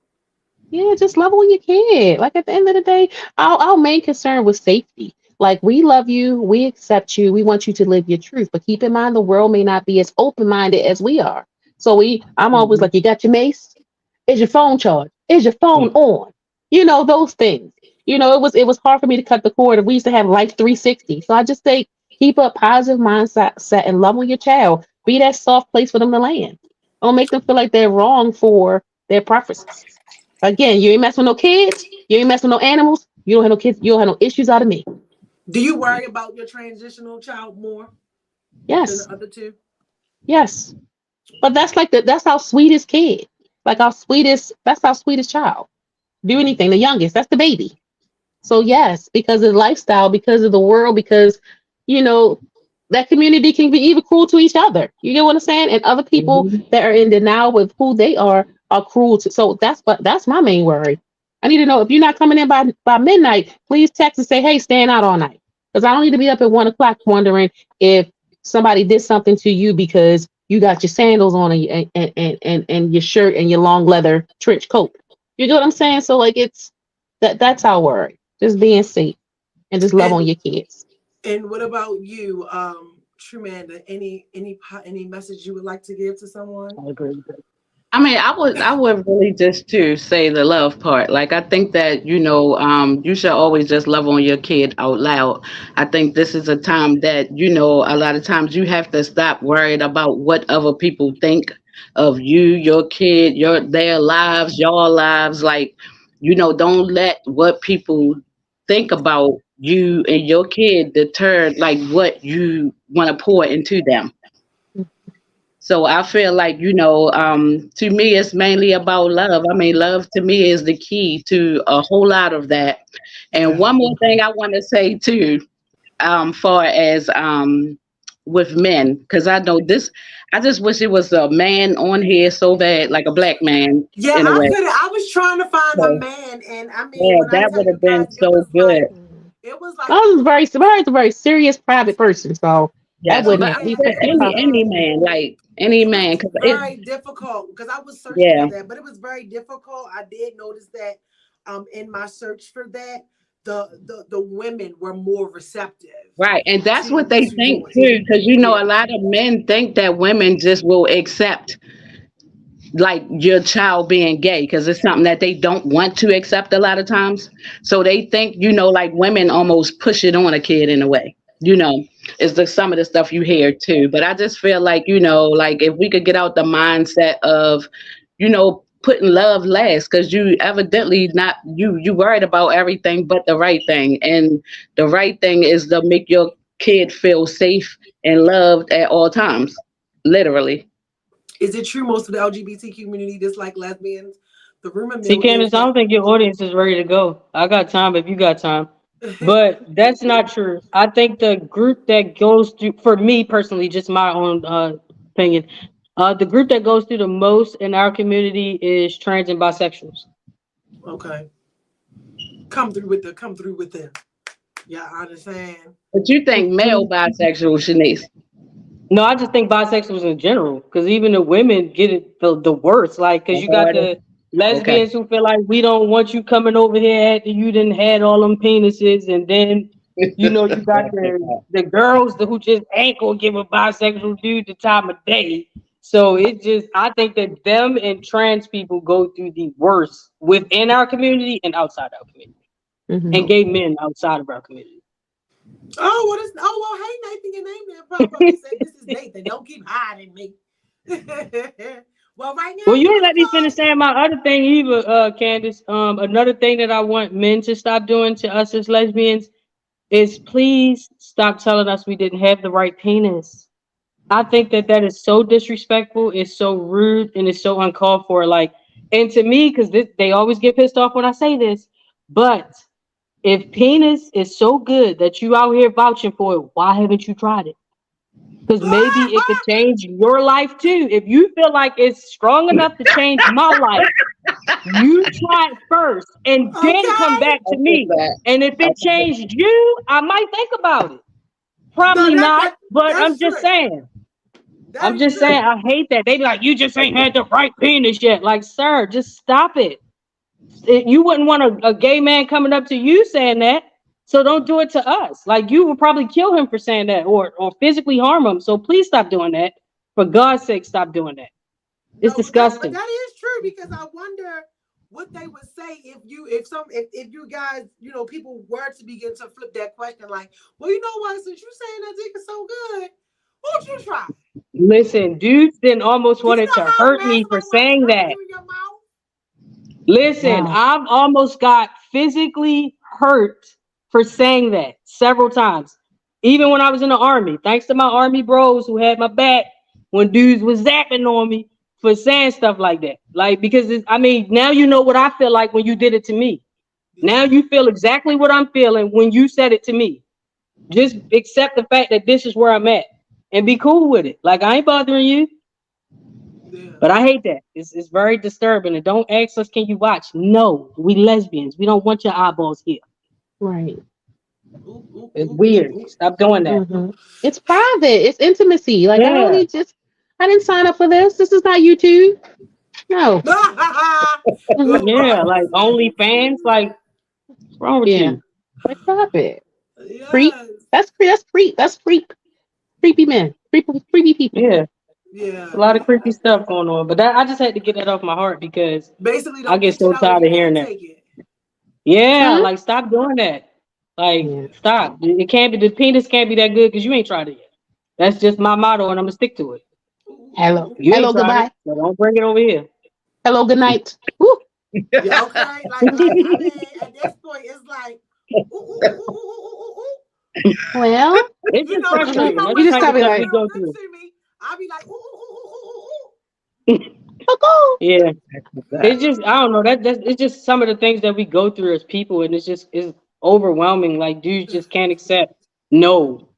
S5: Yeah, just love when you can. Like at the end of the day, our main concern was safety. Like we love you, we accept you, we want you to live your truth. But keep in mind the world may not be as open minded as we are. So I'm always
S6: Mhm.
S5: like, you got your mace? Is your phone charged? Is your phone on? Those things. It was hard for me to cut the cord. We used to have Life 360. So I just say keep a positive mindset and love on your child. Be that soft place for them to land. Don't make them feel like they're wrong for their preferences. Again, you ain't mess with no kids. You ain't mess with no animals. You don't have no kids. You don't have no issues out of me.
S4: Do you worry about your transitional child more than
S5: Yes,
S4: the other two?
S5: yes. But that's our sweetest kid. Like that's our sweetest child. Do anything. The youngest. That's the baby. So yes, because of the lifestyle, because of the world, because you know that community can be even cruel to each other. You get what I'm saying? And other people
S6: Mhm.
S5: that are in denial with who they are cruel to. So that's my main worry. I need to know if you're not coming in by midnight, please text and say, hey, staying out all night. Because I don't need to be up at 1 o'clock wondering if somebody did something to you because you got your sandals on and your shirt and your long leather trench coat. You get what I'm saying? So like that's our worry. Just being safe and just love on
S4: And
S5: your kids.
S4: what about you, Trumanda? Any message you would like to give to someone?
S2: I agree with that.
S6: I mean, I would really just to say the love part. Like I think that, you should always just love on your kid out loud. I think this is a time that, a lot of times you have to stop worried about what other people think of you, your kid, their lives, your lives. Like, don't let what people think about you and your kid deter like what you want to pour into them. So I feel like, to me, it's mainly about love. I mean, love to me is the key to a whole lot of that. And
S4: Yeah.
S6: one more thing I want to say too, far as with men, because I know this, I just wish it was a man on here so bad, like a black man
S4: Yeah,
S6: in a way.
S4: I was trying to find a
S6: So
S4: man, and I mean,
S6: yeah,
S4: when I
S6: that
S4: tell
S6: would
S4: you
S6: have been
S4: guys,
S6: so good.
S4: it was like
S5: I was a very serious private person, so that
S6: Yes,
S4: no,
S6: but
S5: wouldn't
S6: I
S5: we
S6: said
S5: put the
S6: any man, like any
S4: it was
S6: man, because
S4: very difficult because I was searching for
S6: yeah,
S4: that, but it was very difficult. I did notice that in my search for that, the women were more receptive
S6: right, and that's what they
S4: to
S6: think
S4: doing it.
S6: too, because
S4: Yeah.
S6: a lot of men think that women just will accept like your child being gay because it's something that they don't want to accept a lot of times. So they think, like women almost push it on a kid in a way. Is some of the stuff you hear too. But I just feel like, like if we could get out the mindset of, putting love last, because you evidently not you worried about everything but the right thing. And the right thing is to make your kid feel safe and loved at all times. Literally.
S4: Is it true most of the LGBTQ community dislike lesbians? The rumor
S2: See,
S4: mill is
S2: Candace, I don't think your audience is ready to go. I got time if you got time. But that's not true. I think the group that goes through, for me personally, just my own opinion, the group that goes through the most in our community is trans and bisexuals.
S4: okay. Come through with the. Yeah, I understand.
S6: But you think male bisexual, Shanice?
S2: No, I just think bisexuals in general, because even the women get it the worst. Like, because you got
S6: Harder?
S2: the
S6: Okay.
S2: lesbians who feel like we don't want you coming over here after you didn't had all them penises, and then you got the girls who just ain't gonna give a bisexual dude the time of day. So it just I think that them and trans people go through the worst within our community and outside our community,
S5: hmm
S2: and gay
S4: Okay.
S2: men outside of our community.
S4: Oh, what is? Oh, well, hey, Nathan, your name there pop up. He said, "This is Nathan. Don't keep hiding me." Well, right now
S2: Well, you
S4: you
S2: ain't
S4: was
S2: let me finish
S4: quiet.
S2: saying my other thing either, Candace. Another thing that I want men to stop doing to us as lesbians is please stop telling us we didn't have the right penis. I think that that is so disrespectful, it's so rude, and it's so uncalled for. Like, and to me, because they always get pissed off when I say this, but if penis is so good that you out here vouching for it, why haven't you tried it? Because maybe it could change your life too. If you feel like it's strong enough to change my life, you try it first and then come
S4: Okay.
S2: back
S6: I
S2: to
S6: get
S2: me.
S6: that.
S2: And if
S6: I
S2: it
S6: get
S2: changed you, I might think about it.
S4: No,
S2: Probably not, but I'm
S4: that's
S2: just
S4: true.
S2: saying.
S4: That
S2: I'm
S4: is
S2: just
S4: true.
S2: saying, I hate that. They be like, you just ain't had the right penis yet. Like, sir, just stop it. You wouldn't want a gay man coming up to you saying that. So don't do it to us. Like, you would probably kill him for saying that or physically harm him. So please stop doing that. For God's sake, stop doing that. It's
S4: No, but
S2: disgusting.
S4: that is true because I wonder what they would say if you guys, people were to begin to flip that question like, well, you know what, since you saying that dick is so good, won't you try?
S2: Listen, dudes then almost
S4: Do you
S2: wanted
S4: know
S2: to
S4: how
S2: hurt me for
S4: masculine
S2: saying
S4: hurt
S2: that.
S4: you in your mouth?
S2: Listen,
S5: Wow.
S2: I've almost got physically hurt for saying that several times. Even when I was in the army, thanks to my army bros who had my back when dudes was zapping on me for saying stuff like that. Like, because now you know what I feel like when you did it to me.
S4: Yeah,
S2: Now you feel exactly what I'm feeling when you said it to me. Just accept the fact that this is where I'm at and be cool with it. Like, I ain't bothering you.
S4: yeah.
S2: But I hate that. It's very disturbing. And don't ask us, can you watch? No, we lesbians. We don't want your eyeballs here.
S5: Right.
S4: Ooh, ooh,
S2: It's
S4: ooh, ooh,
S2: weird.
S4: ooh.
S2: Stop doing that.
S5: It's private. It's intimacy. Like
S2: Yeah.
S5: I didn't sign up for this. This is not YouTube. No. Mhm.
S2: Yeah.
S4: This
S2: Like
S4: is not
S2: OnlyFans.
S4: YouTube.
S2: Like, what's wrong with
S5: Yeah.
S2: you?
S5: Like stop it. Creep.
S4: Yes.
S5: That's creep. That's creep. Creepy men. Creepy people.
S2: Yeah. A
S4: Yeah.
S2: lot of creepy stuff going on. But I just had to get that off my heart because
S4: Basically,
S2: I
S4: don't
S2: get
S4: dish it
S2: so
S4: out if
S2: tired
S4: you
S2: of hearing
S4: can't
S2: that.
S4: take it.
S2: Yeah.
S5: Huh?
S2: Like, stop doing that. Like,
S5: Yeah.
S2: stop. It can't be, the penis can't be that good because you ain't tried it yet. That's just my motto and I'm going to stick to it.
S4: Ooh, ooh, ooh,
S5: Hello.
S4: ooh.
S2: You ain't
S5: Hello,
S2: tried it,
S5: goodbye.
S2: so don't bring it over here.
S5: Hello, good night. Woo.
S4: Yeah, okay. Like, I mean, at this point, it's like, ooh, ooh, ooh, ooh, ooh, ooh, ooh, ooh.
S5: Well,
S2: It's just
S5: you
S2: frustrating. That's the
S4: When
S5: just
S2: type
S4: they
S2: of
S5: gotta be
S4: get
S2: stuff we
S5: like,
S4: real
S2: go
S4: good
S2: through.
S4: to me, I'll be like, ooh, ooh, ooh, ooh, ooh,
S5: oh,
S2: Yeah,
S6: that.
S2: it's just I don't know. That's it's just some of the things that we go through as people, and it's overwhelming. Like dudes just can't accept no.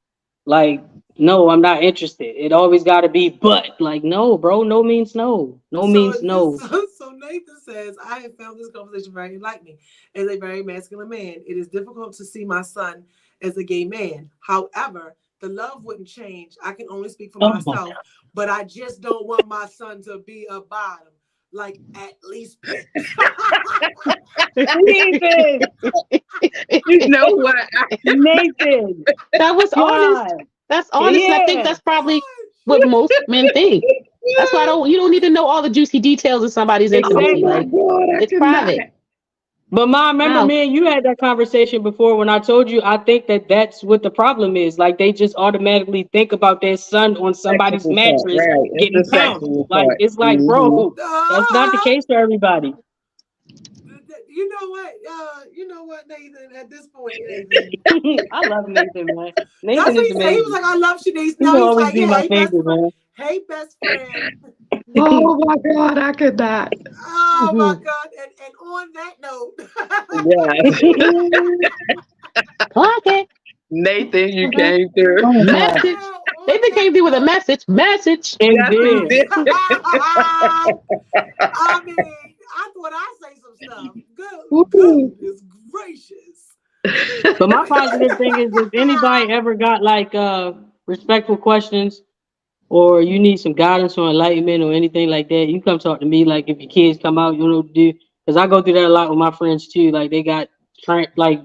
S2: Like no, I'm not interested. It always got to be but. Like no, bro, no means no. No
S4: So
S2: means no.
S4: so Nathan says, I have found this conversation very enlightening. As a very masculine man, it is difficult to see my son as a gay man. However, the love wouldn't change. I can only speak for
S2: Oh my
S4: myself, but I just don't want my son to be a bottom. Like at least pics.
S2: God, Nathan,
S6: You know what?
S2: Nathan,
S5: that was honest.
S2: God,
S5: That's honest, and I think
S2: yeah.
S5: that's probably what most men think. That's why you don't need to know all the juicy details of somebody's
S6: Oh
S5: intimacy.
S6: my
S2: Exactly.
S5: Like
S6: God, I
S5: it's
S6: cannot.
S5: private.
S2: But mom, remember
S5: No.
S2: me and you had that conversation before when I told you I think that that's what the problem is. Like they just automatically think about their son on somebody's
S6: Sexual part,
S2: mattress
S6: right? It's the
S2: getting pounded.
S6: sexual
S2: Like
S6: part.
S2: it's like,
S6: Hmm.
S2: bro, that's not the case for everybody.
S4: You know what, Nathan? At this point, Nathan.
S2: I love Nathan, man.
S4: That's
S2: Nathan
S4: what
S2: is
S4: he said. He was
S2: amazing.
S4: like, I love Shanice.
S2: He
S4: Now
S2: will
S4: he's
S2: always
S4: like,
S2: be my
S4: hey, best
S2: favorite,
S4: friend.
S2: man.
S4: Hey, best friend.
S6: Oh my God, I could not.
S4: Oh my
S5: Mhm.
S4: God. And on that note,
S6: Yes.
S5: Clock it.
S6: Nathan, you
S5: Mhm.
S6: came through.
S2: Oh God,
S5: Message. They
S4: on that
S5: came through with a
S4: note,
S5: message. Message.
S2: it
S6: Yes, he
S2: did.
S6: did.
S4: I mean, I thought I'd say some stuff.
S6: Woo.
S4: Goodness gracious.
S2: But my positive thing is, if anybody ever got like respectful questions, or you need some guidance or enlightenment or anything like that, you come talk to me. Like if your kids come out, you know what to do. Because I go through that a lot with my friends too. Like they got like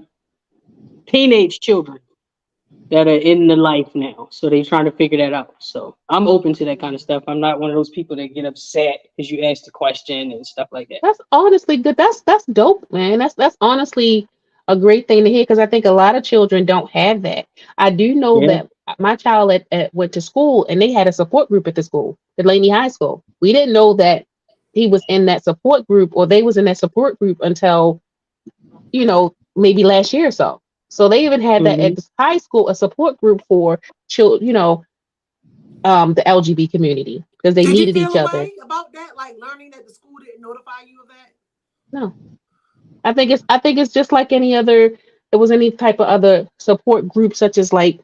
S2: teenage children that are in the life now. So they trying to figure that out. So I'm open to that kind of stuff. I'm not one of those people that get upset because you asked the question and stuff like that.
S5: That's honestly good. That's dope, man. That's honestly a great thing to hear because I think a lot of children don't have that. I do know
S2: Yeah.
S5: that my child went to school and they had a support group at the school, the Laney High School. We didn't know that he was in that support group or they was in that support group until maybe last year or so. So they even had that
S2: Hmm.
S5: at the high school, a support group for children, the LGBT community because they
S4: Did you
S5: needed
S4: feel
S5: each
S4: a
S5: other.
S4: way about that? Like learning that the school didn't notify you of that?
S5: No, I think it's just like any other. It was any type of other support group, such as like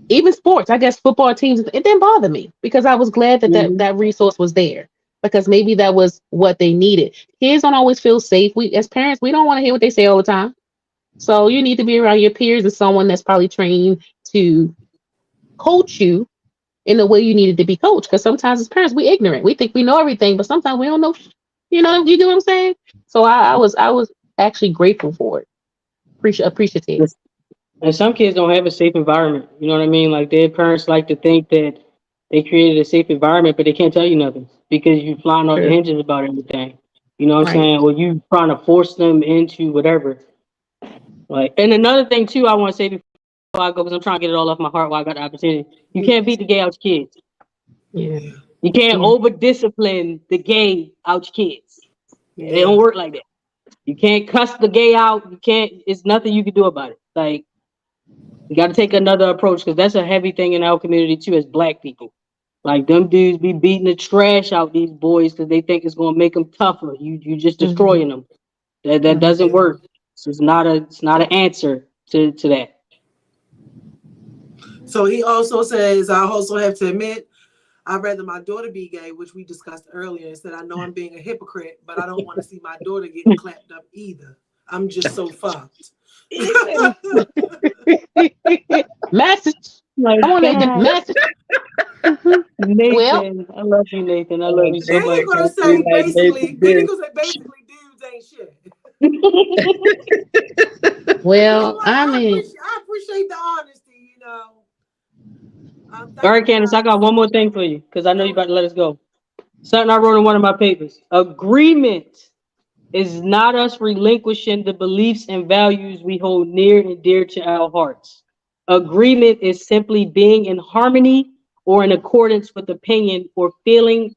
S5: even sports, I guess football teams, it didn't bother me because I was glad that
S2: Mhm.
S5: that resource was there because maybe that was what they needed. Kids don't always feel safe. We as parents, we don't want to hear what they say all the time. So you need to be around your peers and someone that's probably trained to coach you in the way you needed to be coached. Because sometimes as parents, we ignorant. We think we know everything, but sometimes we don't know. You get what I'm saying? So I was actually grateful for it. Appreciative.
S2: And some kids don't have a safe environment. You know what I mean? Like their parents like to think that they created a safe environment, but they can't tell you nothing because you flying off the
S5: True.
S2: hinges about everything. You know what I'm
S5: Right.
S2: saying? Or you trying to force them into whatever. Like, and another thing too, I want to say before I go, because I'm trying to get it all off my heart while I got the opportunity. You can't beat the gay out your kids.
S5: Yeah.
S4: Yeah.
S2: You can't
S5: Yeah.
S2: over discipline the gay out your kids. It
S4: Yeah.
S2: don't work like that. You can't cuss the gay out. You can't. It's nothing you can do about it. Like you got to take another approach because that's a heavy thing in our community too, as Black people. Like them dudes be beating the trash out these boys because they think it's gonna make them tougher. You just
S5: Hmm.
S2: destroying them. That
S5: Right.
S2: doesn't
S4: Yeah.
S2: work. So it's not an answer to that.
S4: So he also says, I also have to admit, I'd rather my daughter be gay, which we discussed earlier, and said, I know I'm being a hypocrite, but I don't want to see my daughter getting clapped up either. I'm just so fucked.
S5: Message.
S2: My
S5: Come on, Nathan.
S2: God,
S5: Message. Hmm. Well,
S2: Nathan, I love you, Nathan. I love you
S4: Then
S2: so
S4: he
S2: much.
S4: gonna
S2: I feel
S4: say
S2: like
S4: basically,
S2: Nathan
S4: then he
S2: did.
S4: gonna say basically dudes ain't shit. And I'm
S5: well,
S4: like,
S5: I mean,
S4: I appreciate the honesty,
S2: All
S4: Thank
S2: right,
S4: you
S2: Candace, I got
S4: guys.
S2: one more thing for you because I know you
S4: Go
S2: about to
S4: ahead.
S2: let us go. Something I wrote in one of my papers. Agreement is not us relinquishing the beliefs and values we hold near and dear to our hearts. Agreement is simply being in harmony or in accordance with opinion or feeling,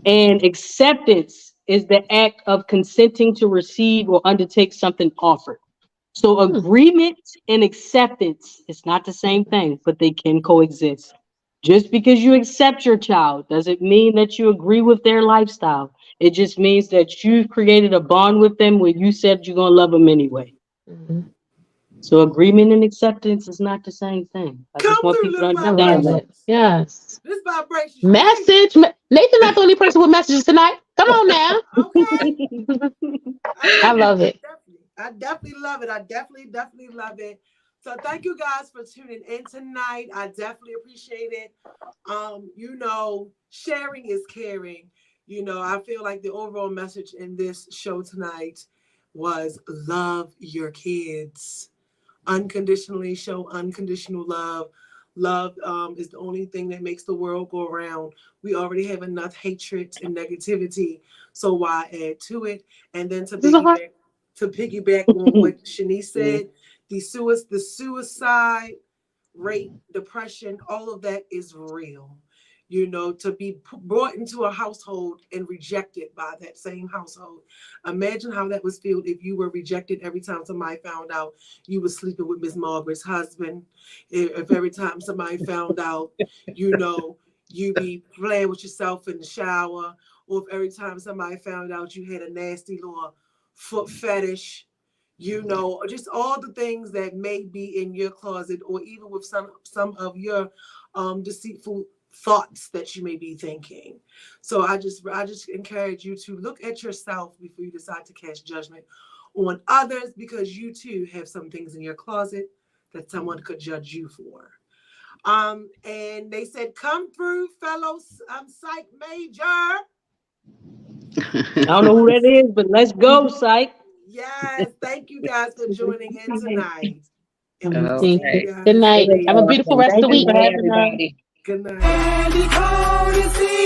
S2: and acceptance is the act of consenting to receive or undertake something offered. So
S5: hmm,
S2: agreement and acceptance is not the same thing, but they can coexist. Just because you accept your child doesn't mean that you agree with their lifestyle. It just means that you've created a bond with them where you said you're gonna love them anyway.
S5: mhm.
S2: So agreement and acceptance is not the same thing. I just
S4: Come
S2: want
S4: through,
S2: people to
S4: little
S5: I
S2: understand
S5: love
S2: that.
S5: it.
S4: vibrations.
S5: Yes.
S4: This vibration straight.
S5: Message. Nathan not the only person with messages tonight. Come on now.
S4: Okay.
S5: I love it.
S4: I definitely love it. I definitely love it. So thank you guys for tuning in tonight. I definitely appreciate it. Sharing is caring. I feel like the overall message in this show tonight was love your kids unconditionally, show unconditional love. Love is the only thing that makes the world go around. We already have enough hatred and negativity, so why add to it? And then
S5: This is a heart.
S4: to piggyback on what Shanice
S2: Yeah.
S4: said, the suicide rate, depression, all of that is real. To be brought into a household and rejected by that same household. Imagine how that was feel if you were rejected every time somebody found out you were sleeping with Miss Margaret's husband. If every time somebody found out, you know, you be playing with yourself in the shower, or if every time somebody found out you had a nasty little foot fetish, just all the things that may be in your closet, or even with some of your deceitful thoughts that you may be thinking. So I just encourage you to look at yourself before you decide to cast judgment on others, because you too have some things in your closet that someone could judge you for. And they said, come through, fellows, psych major.
S2: I don't know who that is, but let's go, psych.
S4: Yes, thank you guys for joining in tonight. And we will see
S5: Thank
S4: you
S5: you.
S6: Okay.
S5: Good
S4: guys
S5: night.
S6: Good
S5: Have a
S4: later.
S5: beautiful
S6: awesome.
S5: rest of
S2: Thank
S5: the
S2: you
S6: Good
S2: for
S5: week.
S6: night,
S2: having us.
S6: everybody.
S4: Good night.